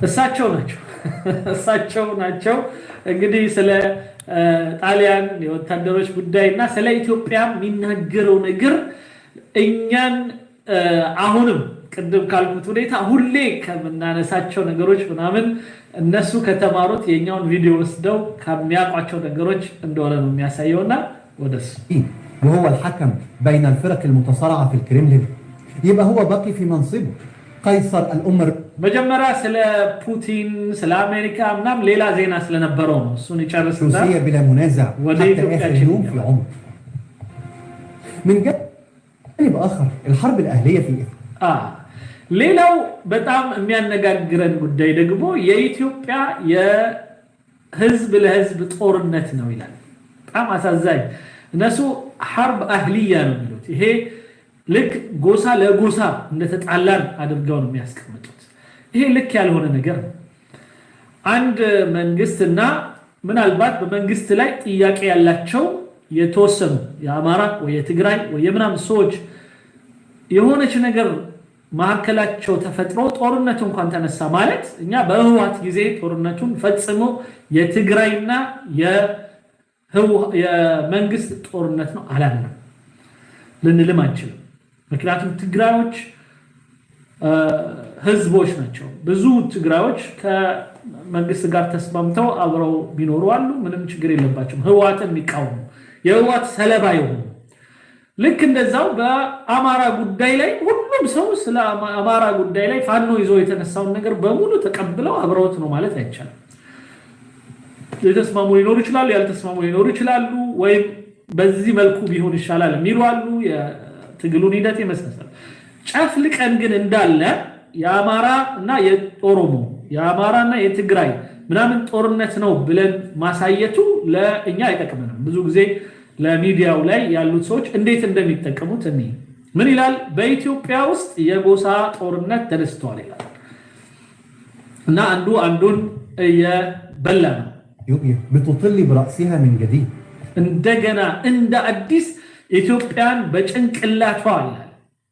እሳቸው ናቸው እንግዲህ ስለ ጣሊያን የወታደሮች ጉዳይና ስለ ኢትዮጵያ የሚናገረው ነገር እኛን አሁንም ቅድም ካልኩት ሁኔታ ሁሌ ከምናነሳቸው ነገሮች ምናምን እነሱ ከተማሩት የኛውን ቪዲዮ ወስደው ከሚያውቋቸው ነገሮች እንደሆነ ነው የሚያሳየውና ወደሱ وهو الحكم بين الفرق المتصارعة في الكريملين يبقى هو باقي في منصبه قيصر الأمر መጀመሪያ ስለ ፑቲን ስለ አሜሪካ ምናም ሌላ ዜና ስለነበረው ነው እሱን ይጨርስና روسيا بلا منازع حتى آخر يوم في عمره من جانب آخر الحرب الأهلية في ሌላው በጣም የሚያነጋግረን ጉዳይ ደግሞ የኢትዮጵያ የህዝብ ለህዝብ ጦርነት ነው ይላል። በጣም አሳዛኝ እነሱ ሐርብ አህሊያ ነው የሚሉት። ይሄ ልክ ጎሳ ለጎሳ እንደተጣላን አድርገው ነው የሚያስቀምጡት። ይሄ ልክ ያልሆነ ነገር ነው። አንድ መንግስትና ምናልባት በመንግስት ላይ ጥያቄ ያላቸው የተወሰኑ የአማራ ወይ የትግራይ ወይ የምናም ሰዎች የሆነች ነገር ማከላቸው ተፈጥሮ ጦርነት እንኳን ተነሳ ማለት እኛ በህዋት ጊዜ ጦርነቱን ፈጽሞ የትግራይና የመንግስት ጦርነት ነው አላለም ልንልም አንችልም። ምክንያቱም ትግራዮች ህዝቦች ናቸው። ብዙ ትግራዮች ከመንግስት ጋር ተስማምተው አብረው ቢኖሩ አሉ። ምንም ችግር የለባቸውም። ህዋትን የሚቃወሙ የህዋት ሰለባ የሆኑ ልክ እንደዛው በአማራ ጉዳይ ላይ ሁሉም ሰው ስለ አማራ ጉዳይ ላይ ፋኖ ይዞ የተነሳውን ነገር በሙሉ ተቀብለው አብረውት ነው ማለት አይቻልም። የተስማሙ ሊኖሩ ይችላሉ፣ ያልተስማሙ ሊኖሩ ይችላሉ። ወይም በዚህ መልኩ ቢሆን ይሻላል የሚሉ አሉ። የትግሉን ሂደት ይመስላል። ጨፍልቀን ግን እንዳለ የአማራ እና የኦሮሞ የአማራና የትግራይ ምናምን ጦርነት ነው ብለን ማሳየቱ ለእኛ አይጠቅምንም። ብዙ ጊዜ ለሚዲያው ላይ ያሉት ሰዎች እንዴት እንደሚጠቀሙት እኔ ምን ይላል? በኢትዮጵያ ውስጥ የጎሳ ጦርነት ተነስቷል ይላል እና አንዱ አንዱን እየበላ ነው። بتطل برأسها من جديد እንደገና እንደ አዲስ ኢትዮጵያን በጭንቅላቷ ይላል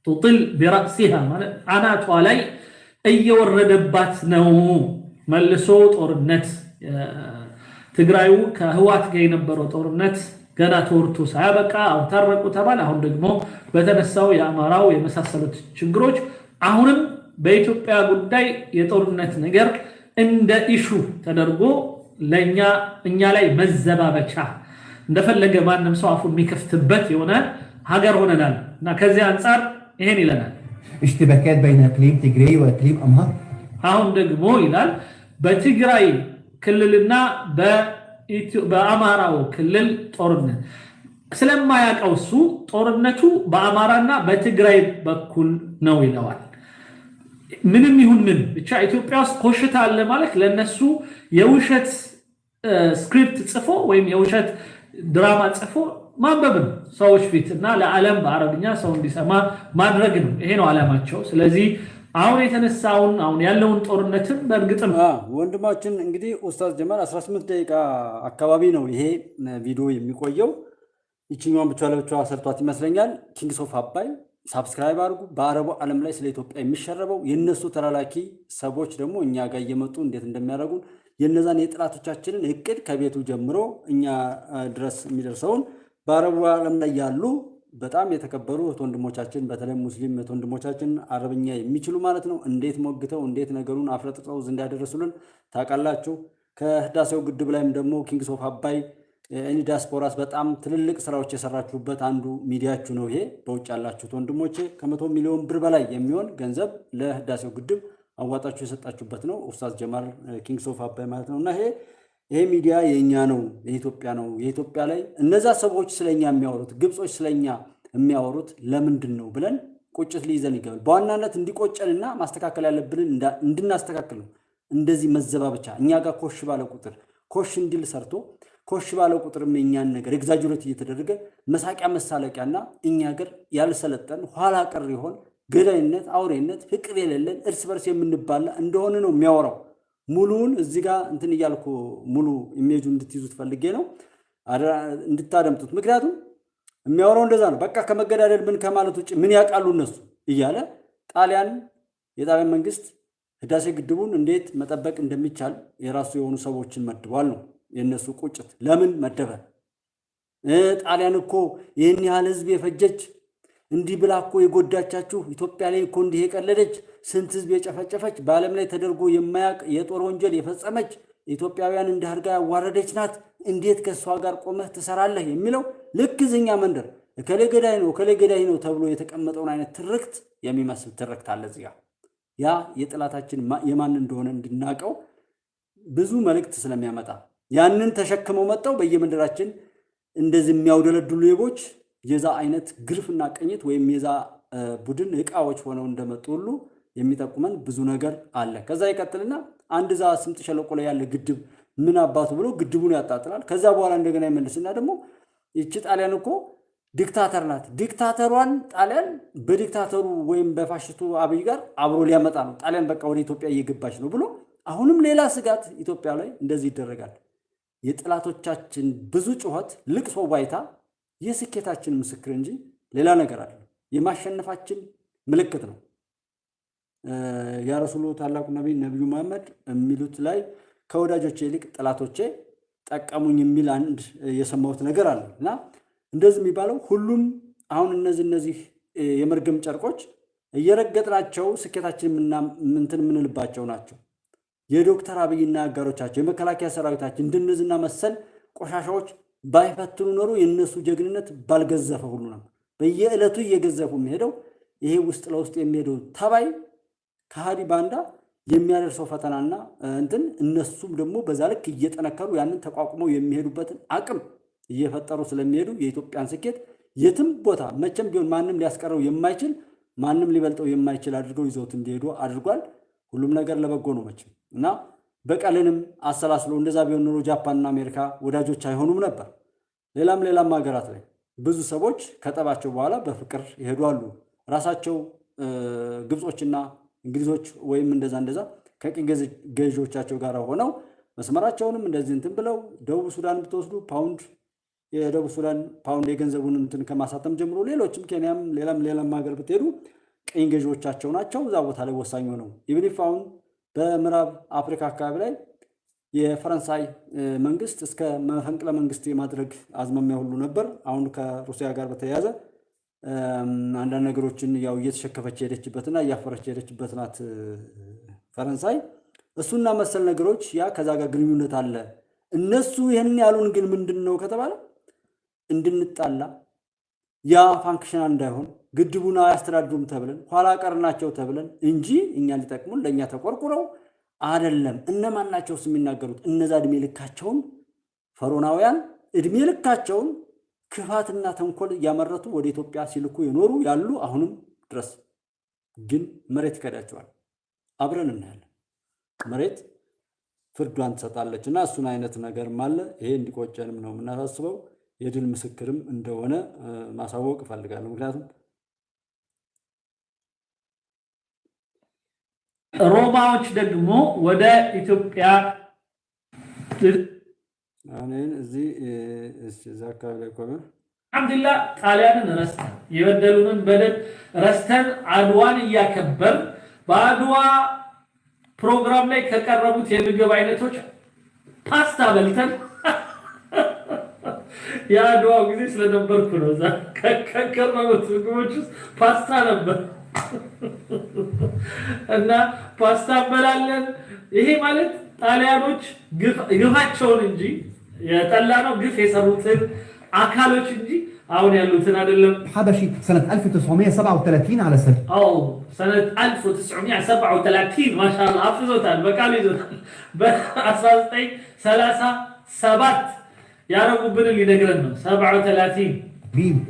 تطل برأسها ማለት አናቷ ላይ እየወረደባት ነው መልሶ ጦርነት። ትግራዩ ከህዋት ጋር የነበረው ጦርነት ገና ተወርቶ ሳያበቃ አሁን ታረቁ ተባለ። አሁን ደግሞ በተነሳው የአማራው የመሳሰሉት ችግሮች አሁንም በኢትዮጵያ ጉዳይ የጦርነት ነገር እንደ ኢሹ ተደርጎ እኛ ላይ መዘባበቻ እንደፈለገ ማንም ሰው አፉን የሚከፍትበት የሆነ ሀገር ሆነናል እና ከዚህ አንፃር ይሄን ይለናል። اشتباكات بين اقليم تجري واقليم امهار አሁን ደግሞ ይላል በትግራይ ክልልና በአማራው ክልል ጦርነት ስለማያውቀው እሱ ጦርነቱ በአማራና በትግራይ በኩል ነው ይለዋል። ምንም ይሁን ምን ብቻ ኢትዮጵያ ውስጥ ኮሽታ አለ ማለት ለነሱ የውሸት ስክሪፕት ጽፎ ወይም የውሸት ድራማ ጽፎ ማንበብ ነው ሰዎች ፊት እና ለዓለም በአረብኛ ሰው እንዲሰማ ማድረግ ነው። ይሄ ነው ዓላማቸው። ስለዚህ አሁን የተነሳውን አሁን ያለውን ጦርነትን በእርግጥም ወንድማችን እንግዲህ ኡስታዝ ጀማል 18 ደቂቃ አካባቢ ነው ይሄ ቪዲዮ የሚቆየው። ይችኛውን ብቻ ለብቻዋ ሰርቷት ይመስለኛል። ኪንግስ ኦፍ አባይ ሳብስክራይብ አድርጉ። በአረቡ ዓለም ላይ ስለ ኢትዮጵያ የሚሸረበው የነሱ ተላላኪ ሰዎች ደግሞ እኛ ጋር እየመጡ እንዴት እንደሚያደርጉን የነዛን የጥላቶቻችንን እቅድ ከቤቱ ጀምሮ እኛ ድረስ የሚደርሰውን በአረቡ ዓለም ላይ ያሉ በጣም የተከበሩ ወንድሞቻችን በተለይ ሙስሊም ወንድሞቻችን አረብኛ የሚችሉ ማለት ነው እንዴት ሞግተው እንዴት ነገሩን አፍረጥጠው እንዳደረሱልን ታውቃላችሁ። ከህዳሴው ግድብ ላይም ደግሞ ኪንግስ ኦፍ አባይ ኤኒ ዲያስፖራስ በጣም ትልልቅ ስራዎች የሰራችሁበት አንዱ ሚዲያችሁ ነው። ይሄ በውጭ ያላችሁት ወንድሞቼ ከ100 ሚሊዮን ብር በላይ የሚሆን ገንዘብ ለህዳሴው ግድብ አዋጣችሁ የሰጣችሁበት ነው። ኡስታዝ ጀማል ኪንግስ ኦፍ አባይ ማለት ነውና ይሄ ሚዲያ የኛ ነው፣ የኢትዮጵያ ነው። የኢትዮጵያ ላይ እነዛ ሰዎች ስለኛ የሚያወሩት ግብጾች ስለኛ የሚያወሩት ለምንድን ነው ብለን ቁጭት ሊይዘን ይገባል። በዋናነት እንዲቆጨንና ማስተካከል ያለብንን እንድናስተካክል ነው። እንደዚህ መዘባበቻ እኛ ጋር ኮሽ ባለ ቁጥር ኮሽ እንዲል ሰርቶ ኮሽ ባለ ቁጥር የኛን ነገር ኤግዛጀሬት እየተደረገ መሳቂያ መሳለቂያና እኛ ጋር ያልሰለጠን ኋላ ቀር ይሆን ገዳይነት፣ አውሬነት፣ ፍቅር የሌለን እርስ በርስ የምንባላ እንደሆነ ነው የሚያወራው። ሙሉውን እዚህ ጋር እንትን እያልኩ ሙሉ ኢሜጁ እንድትይዙት ፈልጌ ነው እንድታደምጡት። ምክንያቱም የሚያወራው እንደዛ ነው። በቃ ከመገዳደል ምን ከማለት ውጭ ምን ያውቃሉ እነሱ እያለ የጣሊያን መንግስት ህዳሴ ግድቡን እንዴት መጠበቅ እንደሚቻል የራሱ የሆኑ ሰዎችን መድቧል ነው የነሱ ቁጭት። ለምን መደበ? ጣሊያን እኮ ይህን ያህል ህዝብ የፈጀች እንዲህ ብላ እኮ የጎዳቻችሁ ኢትዮጵያ ላይ እኮ እንዲህ የቀለደች ስንት ህዝብ የጨፈጨፈች በዓለም ላይ ተደርጎ የማያውቅ የጦር ወንጀል የፈጸመች ኢትዮጵያውያን እንዲህ አድርጋ ያዋረደች ናት። እንዴት ከእሷ ጋር ቆመህ ትሰራለህ የሚለው ልክ እዚኛ መንደር እከሌ ገዳይ ነው ተብሎ የተቀመጠውን አይነት ትርክት የሚመስል ትርክት አለ እዚጋ። ያ የጥላታችን የማን እንደሆነ እንድናቀው ብዙ መልእክት ስለሚያመጣ ያንን ተሸክመው መጣው በየመንደራችን እንደዚህ የሚያውደለድሉ ሌቦች የዛ አይነት ግርፍና ቅኝት ወይም የዛ ቡድን እቃዎች ሆነው እንደመጡ ሁሉ የሚጠቁመን ብዙ ነገር አለ። ከዛ ይቀጥልና አንድ ዛ ስምጥ ሸለቆ ላይ ያለ ግድብ ምን አባቱ ብሎ ግድቡን ያጣጥላል። ከዛ በኋላ እንደገና ይመልስና ደግሞ ይቺ ጣሊያን እኮ ዲክታተር ናት። ዲክታተሯን ጣሊያን በዲክታተሩ ወይም በፋሽስቱ አብይ ጋር አብሮ ሊያመጣ ነው። ጣሊያን በቃ ወደ ኢትዮጵያ እየገባች ነው ብሎ አሁንም ሌላ ስጋት ኢትዮጵያ ላይ እንደዚህ ይደረጋል። የጥላቶቻችን ብዙ ጩኸት ልቅሶ ባይታ የስኬታችን ምስክር እንጂ ሌላ ነገር አይደለም። የማሸነፋችን ምልክት ነው። ያ ረሱሉ ታላቁ ነብዩ መሐመድ የሚሉት ላይ ከወዳጆቼ ይልቅ ጥላቶቼ ጠቀሙኝ የሚል አንድ የሰማሁት ነገር አለ እና እንደዚህ የሚባለው ሁሉም አሁን እነዚህ የመርገም ጨርቆች እየረገጥናቸው ስኬታችን የምንልባቸው ናቸው። የዶክተር አብይና አጋሮቻቸው የመከላከያ ሰራዊታችን እንደነዚህና መሰል ቆሻሻዎች ባይፈትኑ ኖሮ የነሱ ጀግንነት ባልገዘፈ ሁሉ ነው። በየዕለቱ እየገዘፉ የሚሄደው ይሄ ውስጥ ለውስጥ የሚሄደው ተባይ ከሃዲ ባንዳ የሚያደርሰው ፈተናና እነሱም ደግሞ በዛ ልክ እየጠነከሩ ያንን ተቋቁመው የሚሄዱበትን አቅም እየፈጠሩ ስለሚሄዱ የኢትዮጵያን ስኬት የትም ቦታ መቼም ቢሆን ማንም ሊያስቀረው የማይችል ማንም ሊበልጠው የማይችል አድርገው ይዘውት እንዲሄዱ አድርጓል። ሁሉም ነገር ለበጎ ነው መቼም እና በቀልንም አሰላስሎ እንደዛ ቢሆን ኖሮ ጃፓንና አሜሪካ ወዳጆች አይሆኑም ነበር። ሌላም ሀገራት ላይ ብዙ ሰዎች ከጠባቸው በኋላ በፍቅር ይሄዳሉ። ራሳቸው ግብጾችና እንግሊዞች ወይም እንደዛ ከቅኝ ገዢዎቻቸው ጋር ሆነው መስመራቸውንም እንደዚህ ብለው ደቡብ ሱዳን ብትወስዱ የደቡብ ሱዳን ፓውንድ የገንዘቡን ከማሳተም ጀምሮ ሌሎችም ኬንያም ሌላም ሀገር ብትሄዱ ቅኝ ገዢዎቻቸው ናቸው። እዛ ቦታ ላይ ወሳኝ ነው። ኢቭን አሁን በምዕራብ አፍሪካ አካባቢ ላይ የፈረንሳይ መንግስት እስከ መፈንቅለ መንግስት የማድረግ አዝማሚያ ሁሉ ነበር። አሁን ከሩሲያ ጋር በተያያዘ አንዳንድ ነገሮችን ያው እየተሸከፈች ሄደችበትና እያፈረች ሄደችበት ናት ፈረንሳይ። እሱና መሰል ነገሮች ያ ከዛ ጋር ግንኙነት አለ። እነሱ ይሄን ያሉን ግን ምንድነው ከተባለ እንድንጣላ ያ ፋንክሽን እንዳይሆን ግድቡን አያስተዳድሩም ተብለን ኋላ ቀርናቸው ተብለን እንጂ እኛ ሊጠቅሙን ለኛ ተቆርቁረው አይደለም። እነማን ናቸው የሚናገሩት? እነዛ እድሜ ልካቸውን ፈሮናውያን እድሜ ልካቸውን ክፋትና ተንኮል ያመረቱ ወደ ኢትዮጵያ ሲልኩ የኖሩ ያሉ አሁንም ድረስ ግን መሬት ይከዳቸዋል። አብረን እናያለን። መሬት ፍርዷን ትሰጣለች እና እሱን አይነት ነገርም አለ። ይሄ እንዲቆጨንም ነው የምናሳስበው። የድል ምስክርም እንደሆነ ማሳወቅ እፈልጋለሁ። ምክንያቱም ሮማዎች ደግሞ ወደ ኢትዮጵያ አሁን እዚህ አካባቢ ላይ ቆመ አልሐምዱሊላህ ጣሊያንን ረስተን የበደሉንን በደል ረስተን አድዋን እያከበር በአድዋ ፕሮግራም ላይ ከቀረቡት የምግብ አይነቶች ፓስታ በልተን የአድዋው ጊዜ ስለነበርኩ ነው። እዛ ከቀረቡት ምግቦች ውስጥ ፓስታ ነበር እና ፓስታ እንበላለን። ይሄ ማለት ጣሊያኖች ግፋቸውን እንጂ የጠላ ነው ግፍ የሰሩትን አካሎች እንጂ አሁን ያሉትን አይደለም። حبشي سنة 1937 على سبيل سنة 1937 ما شاء الله حفظوታል በቃል ይዞታል። በ1937 ያረጉብን ሊነግረን ነው 37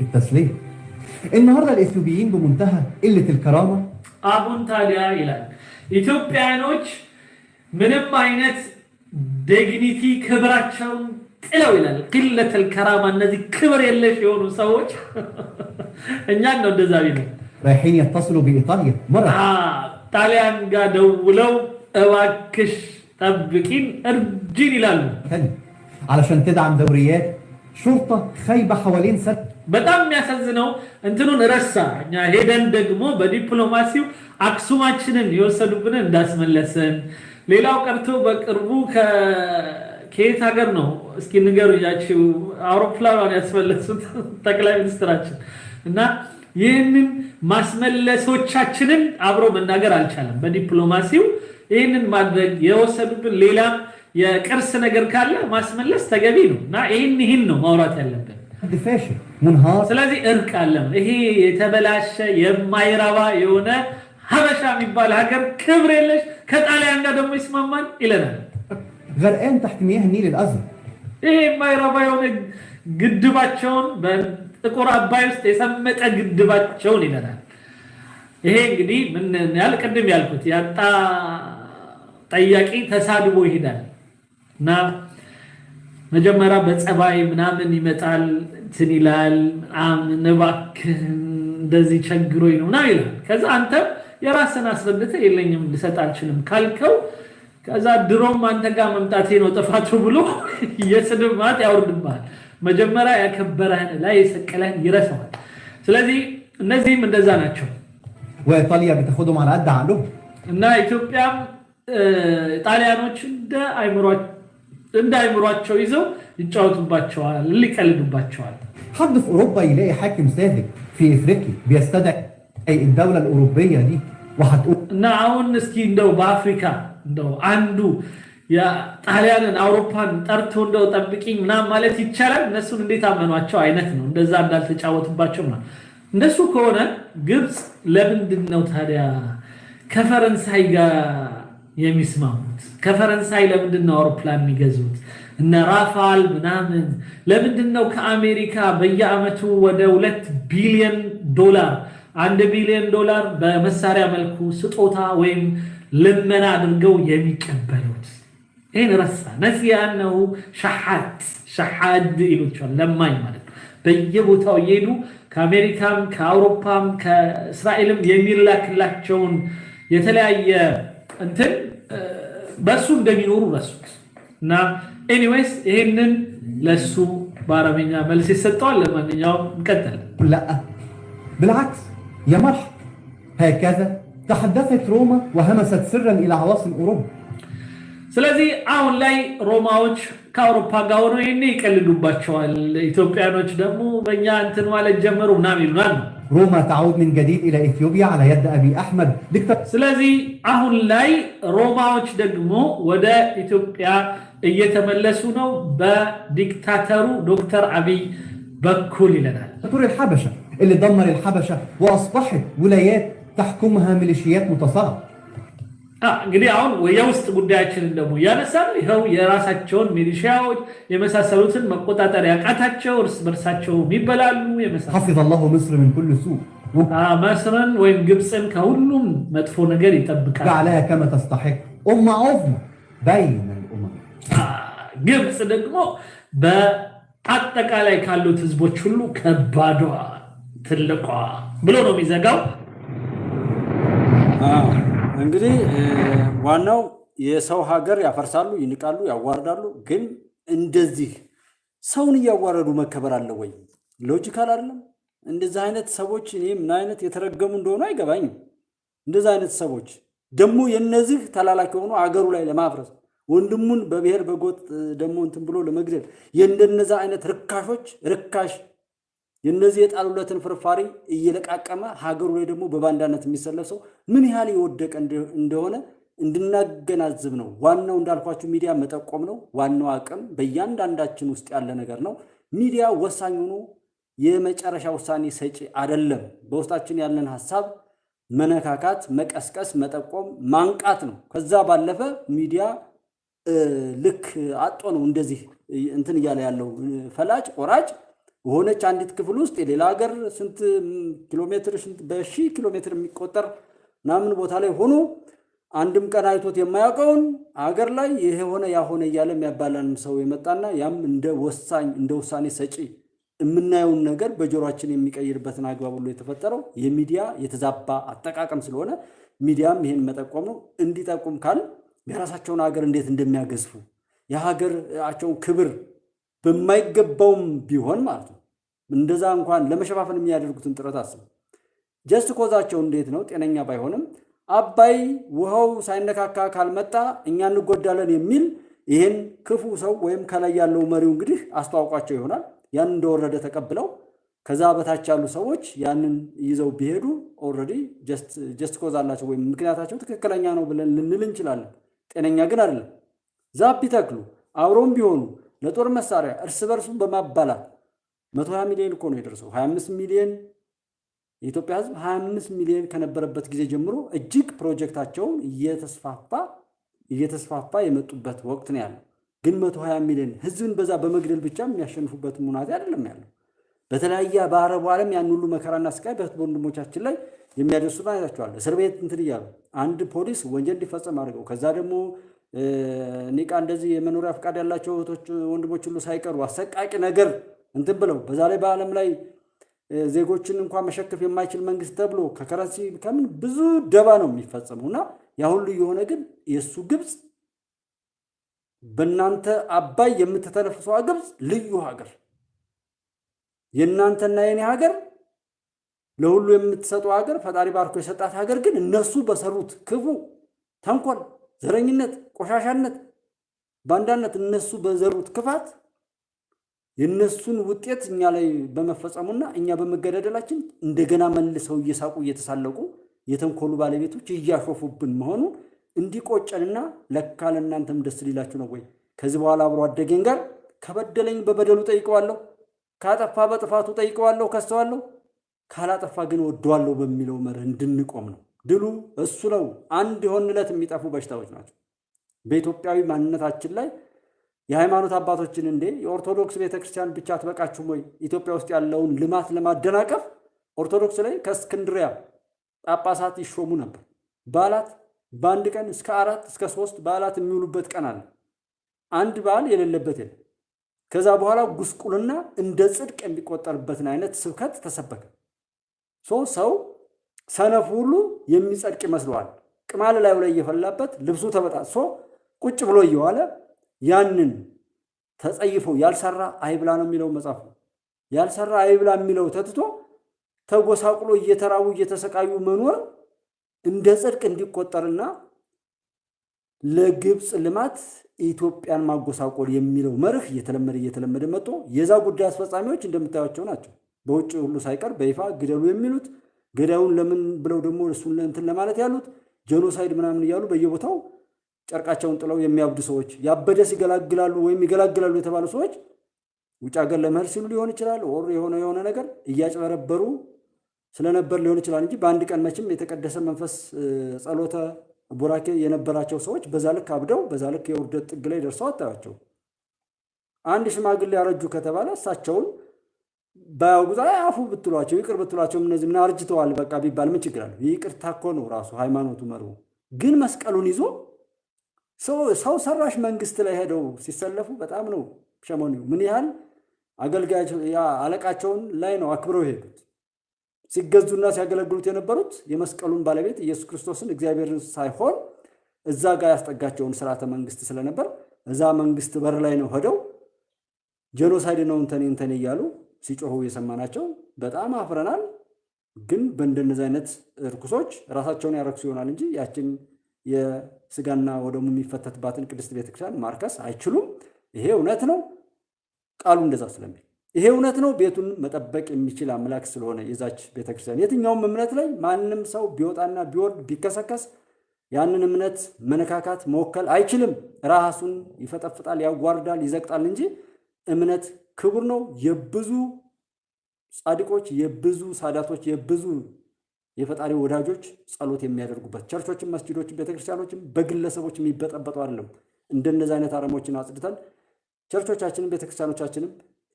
التسليم. النهارده الاثيوبيين بمنتهى قلة الكرامة አሁን ታዲያ ይላል ኢትዮጵያኖች ምንም አይነት ዲግኒቲ ክብራቸውን ጥለው ይላል قلة الكرامة እነዚህ ክብር የለሽ የሆኑ ሰዎች እኛን ነው እንደዛ ቢሉ رايحين يتصلوا بإيطاليا مرة ጣሊያን ጋር ደውለው እባክሽ ጠብቂን እርጂን ይላሉ علشان تدعم دوريات شرطة خايبة حوالين سد በጣም የሚያሳዝነው እንትኑን ረሳ። እኛ ሄደን ደግሞ በዲፕሎማሲው አክሱማችንን የወሰዱብንን እንዳስመለሰን ሌላው ቀርቶ በቅርቡ ከየት ሀገር ነው እስኪ ንገሩኛችሁ አውሮፕላኗን ያስመለሱት ጠቅላይ ሚኒስትራችን እና ይህንን ማስመለሶቻችንን አብሮ መናገር አልቻለም። በዲፕሎማሲው ይህንን ማድረግ የወሰዱብን ሌላ የቅርስ ነገር ካለ ማስመለስ ተገቢ ነው እና ይህን ነው ማውራት ያለብን። فاشل منهار ስለዚህ እርቅ አለ። ይሄ የተበላሸ የማይረባ የሆነ ሀበሻ የሚባል ሀገር ክብር የለሽ ከጣሊያን ጋር ደግሞ ይስማማል ይለናል። غرقان تحت مياه النيل الأزرق ይሄ የማይረባ የሆነ ግድባቸውን በጥቁር አባይ ውስጥ የሰመጠ ግድባቸውን ይለናል። ይሄ እንግዲህ ምን ያል ቅድም ያልኩት ያጣ ጠያቂ ተሳድቦ ይሄዳል እና መጀመሪያ በጸባይ ምናምን ይመጣል እንትን ይላል እባክህ እንደዚህ ቸግሮኝ ነው ምናምን ይላል። ከዛ አንተ የራስን አስረድተህ የለኝም ልሰጥ አልችልም ካልከው ከዛ ድሮም አንተ ጋር መምጣቴ ነው ጥፋቱ ብሎ የስድብ ማት ያወርድብሃል። መጀመሪያ ያከበረህን ላይ የሰቀለህን ይረሳዋል። ስለዚህ እነዚህም እንደዛ ናቸው። وإيطاليا بتاخدهم على قد عقلهم እና ኢትዮጵያም ጣሊያኖች እንደ አይምሯቸው ይዘው ይጫወቱባቸዋል፣ ሊቀልዱባቸዋል። حد في أوروبا يلاقي حاكم ساذج في إفريقيا بيستدعي الدولة الأوروبية دي وهتقول እና አሁን እስኪ እንደው በአፍሪካ እንደው አንዱ የጣሊያንን አውሮፓን ጠርቶ እንደው ጠብቂኝ ምናምን ማለት ይቻላል? እነሱን እንዴት አመኗቸው አይነት ነው። እንደዛ እንዳልተጫወቱባቸው ነው። እንደሱ ከሆነ ግብጽ ለምንድን ነው ታዲያ ከፈረንሳይ ጋር የሚስማሙት? ከፈረንሳይ ለምንድን ነው አውሮፕላን የሚገዙት? እነ ራፋል ምናምን ለምንድን ነው ከአሜሪካ በየአመቱ ወደ $2 ቢሊዮን $1 ቢሊዮን በመሳሪያ መልኩ ስጦታ ወይም ልመና አድርገው የሚቀበሉት? ይሄን ረሳ። ነሲያነው ሸሐድ ይሉቻል ለማኝ ማለት ነው። በየቦታው እየሄዱ ከአሜሪካም ከአውሮፓም ከእስራኤልም የሚላክላቸውን የተለያየ እንትን በሱ እንደሚኖሩ ረሱት እና ኤኒዌይስ ይሄንን ለሱ በአረበኛ መልስ ይሰጠዋል። ለማንኛውም እንቀጥል። لا بالعكس يا مرحب هكذا تحدثت روما وهمست سرا إلى عواصم أوروبا. ስለዚህ አሁን ላይ ሮማዎች ከአውሮፓ ጋር ሆነው ይሄን ይቀልዱባቸዋል። ኢትዮጵያኖች ደግሞ በእኛ እንትን ማለት ጀመሩ ምናምን ይሉናል። روما تعود من جديد إلى إثيوبيا على يد أبي أحمد ስለዚህ አሁن ላይ ሮማዎች ደግሞ ወደ ኢትዮጵያ እየተመለሱ ነው በዲክታተሩ ዶክተር አብይ በኩል ይለናል። دكتور الحبشة اللي دمر الحبشة وأصبحت ولايات تحكمها ميليشيات متصارعة. እንግዲህ አሁን የውስጥ ጉዳያችንን ደግሞ ያነሳል። ይኸው የራሳቸውን ሚሊሺያዎች የመሳሰሉትን መቆጣጠር ያቃታቸው እርስ በርሳቸው የሚበላሉ የመሳሰሉ حفظ الله مصر من كل سوء መስርን ወይም ግብፅን ከሁሉም መጥፎ ነገር ይጠብቃል። جعلها كما تستحق أمة عظمى بين الأمم. ግብፅ ደግሞ በአጠቃላይ ካሉት ህዝቦች ሁሉ ከባዷ ትልቋ ብሎ ነው የሚዘጋው። እንግዲህ ዋናው የሰው ሀገር ያፈርሳሉ፣ ይንቃሉ፣ ያዋርዳሉ። ግን እንደዚህ ሰውን እያዋረዱ መከበር አለ ወይ? ሎጂካል አይደለም። እንደዚህ አይነት ሰዎች እኔ ምን አይነት የተረገሙ እንደሆኑ አይገባኝም። እንደዚህ አይነት ሰዎች ደግሞ የነዚህ ተላላኪ ሆኖ አገሩ ላይ ለማፍረስ ወንድሙን በብሔር በጎጥ ደግሞ እንትን ብሎ ለመግደል የእንደነዛ አይነት ርካሽ የነዚህ የጣሉለትን ፍርፋሪ እየለቃቀመ ሀገሩ ላይ ደግሞ በባንዳነት የሚሰለፍ ሰው ምን ያህል የወደቀ እንደሆነ እንድናገናዝብ ነው። ዋናው እንዳልኳችሁ ሚዲያ መጠቆም ነው። ዋናው አቅም በእያንዳንዳችን ውስጥ ያለ ነገር ነው። ሚዲያ ወሳኝ ሆኖ የመጨረሻ ውሳኔ ሰጪ አይደለም። በውስጣችን ያለን ሐሳብ መነካካት፣ መቀስቀስ፣ መጠቆም፣ ማንቃት ነው። ከዛ ባለፈ ሚዲያ ልክ አጦ ነው እንደዚህ እንትን እያለ ያለው ፈላጭ ቆራጭ ሆነች አንዲት ክፍል ውስጥ የሌላ ሀገር ስንት ኪሎ ሜትር በሺህ ኪሎ ሜትር የሚቆጠር ምናምን ቦታ ላይ ሆኖ አንድም ቀን አይቶት የማያውቀውን አገር ላይ ይሄ ሆነ ያ ሆነ እያለ የሚያባላንም ሰው የመጣና ያም እንደ ውሳኔ ሰጪ የምናየውን ነገር በጆሮአችን የሚቀይርበትን አግባብ ሁሉ የተፈጠረው የሚዲያ የተዛባ አጠቃቀም ስለሆነ ሚዲያም ይሄን መጠቆም ነው። እንዲጠቁም ካል የራሳቸውን ሀገር እንዴት እንደሚያገዝፉ የሀገራቸውን ክብር በማይገባውም ቢሆን ማለት ነው እንደዛ እንኳን ለመሸፋፈን የሚያደርጉትን ጥረት አስቡ። ጀስት ኮዛቸው እንዴት ነው ጤነኛ ባይሆንም አባይ ውሃው ሳይነካካ ካልመጣ እኛ እንጎዳለን የሚል ይሄን ክፉ ሰው ወይም ከላይ ያለው መሪው እንግዲህ አስተዋውቋቸው ይሆናል። ያን እንደወረደ ተቀብለው ከዛ በታች ያሉ ሰዎች ያንን ይዘው ቢሄዱ ኦልሬዲ ጀስት ኮዝ አላቸው ወይም ምክንያታቸው ትክክለኛ ነው ብለን ልንል እንችላለን። ጤነኛ ግን አይደለም። ዛብ ቢተክሉ አብሮም ቢሆኑ ለጦር መሳሪያ እርስ በርሱ በማባላት 120 ሚሊዮን እኮ ነው የደረሰው። 25 ሚሊዮን የኢትዮጵያ ሕዝብ 25 ሚሊዮን ከነበረበት ጊዜ ጀምሮ እጅግ ፕሮጀክታቸውን እየተስፋፋ የመጡበት ወቅት ነው ያለው። ግን 120 ሚሊዮን ሕዝብን በዛ በመግደል ብቻ የሚያሸንፉበት ሙናቴ አይደለም ያለው። በተለያየ በአረቡ ዓለም ያን ሁሉ መከራና ስቃይ በወንድሞቻችን ላይ የሚያደርሱና አይታችኋል። እስር ቤት እንትን እያሉ አንድ ፖሊስ ወንጀል እንዲፈጸም አድርገው ከዛ ደግሞ ኒቃ እንደዚህ የመኖሪያ ፈቃድ ያላቸው እህቶች ወንድሞች ሁሉ ሳይቀሩ አሰቃቂ ነገር እንትን ብለው በዛ ላይ በዓለም ላይ ዜጎችን እንኳን መሸከፍ የማይችል መንግስት ተብሎ ከከረንሲ ከምን ብዙ ደባ ነው የሚፈጸሙና ያ ሁሉ የሆነ ግን የሱ ግብጽ በእናንተ አባይ የምትተነፍሰው ግብጽ ልዩ ሀገር የእናንተና የኔ ሀገር ለሁሉ የምትሰጠው ሀገር ፈጣሪ ባርኮ የሰጣት ሀገር ግን እነሱ በሰሩት ክፉ ተንኮል፣ ዘረኝነት፣ ቆሻሻነት፣ ባንዳነት እነሱ በዘሩት ክፋት የነሱን ውጤት እኛ ላይ በመፈጸሙና እኛ በመገዳደላችን እንደገና መልሰው እየሳቁ እየተሳለቁ የተንኮሉ ባለቤቶች እያሾፉብን መሆኑ እንዲቆጨንና ለካ ለእናንተም ደስ ሊላችሁ ነው ወይ? ከዚህ በኋላ አብሮ አደገኝ ጋር ከበደለኝ በበደሉ ጠይቀዋለሁ፣ ካጠፋ በጥፋቱ ጠይቀዋለሁ፣ ከሰዋለሁ፣ ካላጠፋ ግን ወደዋለሁ በሚለው መርህ እንድንቆም ነው። ድሉ እሱ ነው። አንድ የሆንለት የሚጠፉ በሽታዎች ናቸው። በኢትዮጵያዊ ማንነታችን ላይ የሃይማኖት አባቶችን እንዴ የኦርቶዶክስ ቤተክርስቲያን ብቻ አትበቃችሁም ወይ? ኢትዮጵያ ውስጥ ያለውን ልማት ለማደናቀፍ ኦርቶዶክስ ላይ ከእስክንድሪያ ጳጳሳት ይሾሙ ነበር። በዓላት በአንድ ቀን እስከ 4 እስከ 3 በዓላት የሚውሉበት ቀን አለ። አንድ በዓል የሌለበት የለም። ከዛ በኋላ ጉስቁልና እንደ ጽድቅ የሚቆጠርበትን አይነት ስብከት ተሰበከ። ሰው ሰነፍ ሁሉ የሚጸድቅ ይመስለዋል። ቅማል ላዩ ላይ እየፈላበት ልብሱ ተበጣጥሶ ቁጭ ብሎ እየዋለ ያንን ተጸይፎ ያልሰራ አይብላ ነው የሚለው መጽሐፉ። ያልሰራ አይብላ የሚለው ተትቶ ተጎሳቁሎ እየተራቡ እየተሰቃዩ መኖር እንደ ጽድቅ እንዲቆጠርና ለግብጽ ልማት ኢትዮጵያን ማጎሳቆል የሚለው መርህ እየተለመደ መጥቶ የዛ ጉዳይ አስፈጻሚዎች እንደምታዩቸው ናቸው። በውጭ ሁሉ ሳይቀር በይፋ ግደሉ የሚሉት ገዳዩን ለምን ብለው ደግሞ እሱን እንትን ለማለት ያሉት ጄኖሳይድ ምናምን እያሉ በየቦታው ጨርቃቸውን ጥለው የሚያብዱ ሰዎች ያበደ ሲገላግላሉ ወይም ይገላግላሉ የተባሉ ሰዎች ውጭ ሀገር ለመሄድ ሲሉ ሊሆን ይችላል ኦር የሆነ ነገር እያጭበረበሩ ስለነበር ሊሆን ይችላል እንጂ በአንድ ቀን መቼም የተቀደሰ መንፈስ ጸሎተ ቡራኬ የነበራቸው ሰዎች በዛ ልክ አብደው በዛ ልክ የውርደት ጥግ ላይ ደርሰው አታያቸው። አንድ ሽማግሌ ያረጁ ከተባለ እሳቸውን ባያውጉዛ አፉ ብትሏቸው ይቅር ብትሏቸው እነዚህ ምን አርጅተዋል በቃ ቢባል ምን ችግር አለ? ይቅርታ እኮ ነው ራሱ ሃይማኖቱ መርሁ። ግን መስቀሉን ይዞ ሰው ሰራሽ መንግስት ላይ ሄደው ሲሰለፉ በጣም ነው ሸሞኒው። ምን ያህል አገልጋዮች አለቃቸውን ላይ ነው አክብረው ሄዱት። ሲገዙና ሲያገለግሉት የነበሩት የመስቀሉን ባለቤት ኢየሱስ ክርስቶስን እግዚአብሔርን ሳይሆን እዛ ጋር ያስጠጋቸውን ስርዓተ መንግስት ስለነበር እዛ መንግስት በር ላይ ነው ሄደው ጄኖሳይድ ነው እንተኔ እያሉ ሲጮሁ የሰማናቸው በጣም አፍረናል። ግን በእንደነዚህ አይነት ርኩሶች ራሳቸውን ያረክሱ ይሆናል እንጂ ያችን የስጋና ወደሙ የሚፈተትባትን ቅድስት ቤተክርስቲያን ማርከስ አይችሉም። ይሄ እውነት ነው፣ ቃሉ እንደዛ ስለሚል ይሄ እውነት ነው። ቤቱን መጠበቅ የሚችል አምላክ ስለሆነ የዛች ቤተክርስቲያን የትኛውም እምነት ላይ ማንም ሰው ቢወጣና ቢወርድ ቢከሰከስ ያንን እምነት መነካካት መወከል አይችልም። ራሱን ይፈጠፍጣል፣ ያጓርዳል፣ ይዘቅጣል እንጂ እምነት ክቡር ነው። የብዙ ጻድቆች፣ የብዙ ሳዳቶች፣ የብዙ የፈጣሪ ወዳጆች ጸሎት የሚያደርጉበት ቸርቾችም፣ መስጂዶችም፣ ቤተክርስቲያኖችም በግለሰቦች የሚበጠበጡ አይደለም። እንደነዚህ አይነት አረሞችን አጽድተን ቸርቾቻችንም ቤተክርስቲያኖቻችንም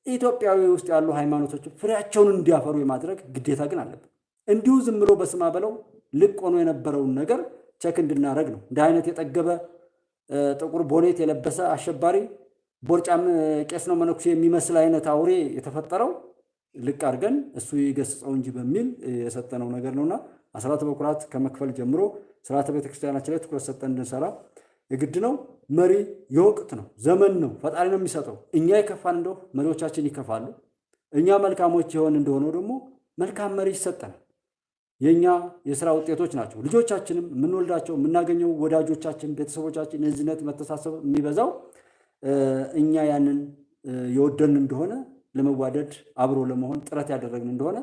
ኢትዮጵያዊ ውስጥ ያሉ ሃይማኖቶች ፍሬያቸውን እንዲያፈሩ የማድረግ ግዴታ ግን አለብን። እንዲሁ ዝም ብሎ በስማ በለው ልቅ ሆኖ የነበረውን ነገር ቸክ እንድናረግ ነው። እንደ አይነት የጠገበ ጥቁር ቦኔት የለበሰ አሸባሪ ቦርጫም ቄስ ነው መነኩሴ የሚመስል አይነት አውሬ የተፈጠረው ልቅ አድርገን እሱ ይገስጸው እንጂ በሚል የሰጠነው ነገር ነውና አስራት በኩራት ከመክፈል ጀምሮ ስርዓተ ቤተክርስቲያናችን ላይ ትኩረት ሰጠን እንድንሰራ የግድ ነው። መሪ የወቅት ነው፣ ዘመን ነው፣ ፈጣሪ ነው የሚሰጠው። እኛ ይከፋን እንደው መሪዎቻችን ይከፋሉ። እኛ መልካሞች የሆን እንደሆነው ደግሞ መልካም መሪ ይሰጠናል። የኛ የሥራ ውጤቶች ናቸው። ልጆቻችንም የምንወልዳቸው የምናገኘው ወዳጆቻችን፣ ቤተሰቦቻችን እዝነት፣ መተሳሰብ የሚበዛው እኛ ያንን የወደን እንደሆነ ለመዋደድ አብሮ ለመሆን ጥረት ያደረግን እንደሆነ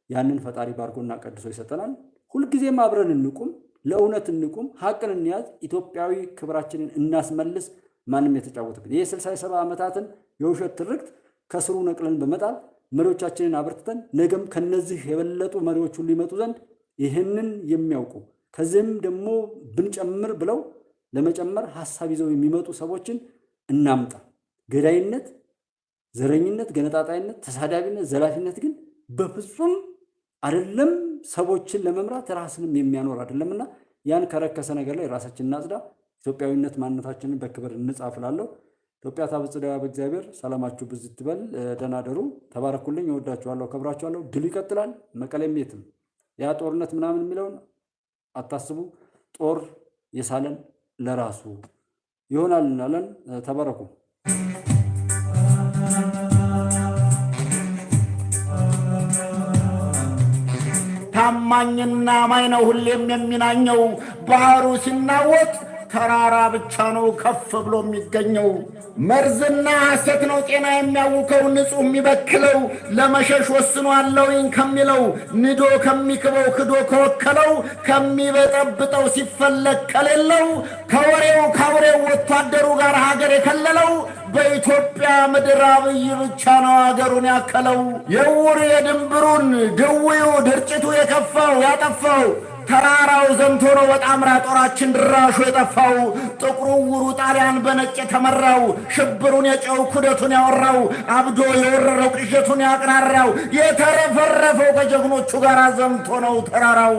ያንን ፈጣሪ ባርኮና ቀድሶ ይሰጠናል። ሁልጊዜም አብረን እንቁም፣ ለእውነት እንቁም፣ ሀቅን እንያዝ፣ ኢትዮጵያዊ ክብራችንን እናስመልስ። ማንም የተጫወተበት ይህ 67 ዓመታትን የውሸት ትርክት ከስሩ ነቅለን በመጣል መሪዎቻችንን አበርትተን ነገም ከነዚህ የበለጡ መሪዎች ሁሉ ሊመጡ ዘንድ ይህንን የሚያውቁ ከዚህም ደግሞ ብንጨምር ብለው ለመጨመር ሐሳብ ይዘው የሚመጡ ሰዎችን እናምጣ። ገዳይነት፣ ዘረኝነት፣ ገነጣጣይነት፣ ተሳዳቢነት፣ ዘላፊነት ግን በፍጹም አይደለም። ሰዎችን ለመምራት ራስንም የሚያኖር አይደለምና ያን ከረከሰ ነገር ላይ ራሳችንን እናጽዳ። ኢትዮጵያዊነት ማንነታችንን በክብር እንጻፍላለሁ። ኢትዮጵያ ታበጽሕያ በእግዚአብሔር። ሰላማችሁ ብዙ ይበል። ደህና ደሩ። ተባረኩልኝ። እወዳችኋለሁ፣ ከብራችኋለሁ። ድሉ ይቀጥላል። መቀሌም የትም ያ ጦርነት ምናምን የሚለውን አታስቡ። ጦር የሳለን ለራሱ ይሆናል እናለን። ተባረኩ። ታማኝና አማኝ ነው ሁሌም የሚናኘው። ባህሩ ሲናወጥ ተራራ ብቻ ነው ከፍ ብሎ የሚገኘው። መርዝና ሐሰት ነው ጤና የሚያውከው፣ ንጹሕ የሚበክለው። ለመሸሽ ወስኖ አለውኝ ከሚለው ንዶ ከሚክበው ክዶ ከወከለው ከሚበጠብጠው ሲፈለግ ከሌለው ከወሬው ካውሬው ወታደሩ ጋር ሀገር የከለለው በኢትዮጵያ ምድር አብይ ብቻ ነው አገሩን ያከለው። የውር የድንብሩን ድውዩ ድርጭቱ የከፋው ያጠፋው ተራራው ዘምቶ ነው በጣምራ ጦራችን ድራሹ የጠፋው። ጥቁሩ ውሩ ጣሊያን በነጭ የተመራው ሽብሩን የጨው ኩደቱን ያወራው አብዶ የወረረው ቅዠቱን ያቅራራው የተረፈረፈው ከጀግኖቹ ጋር ዘምቶ ነው ተራራው።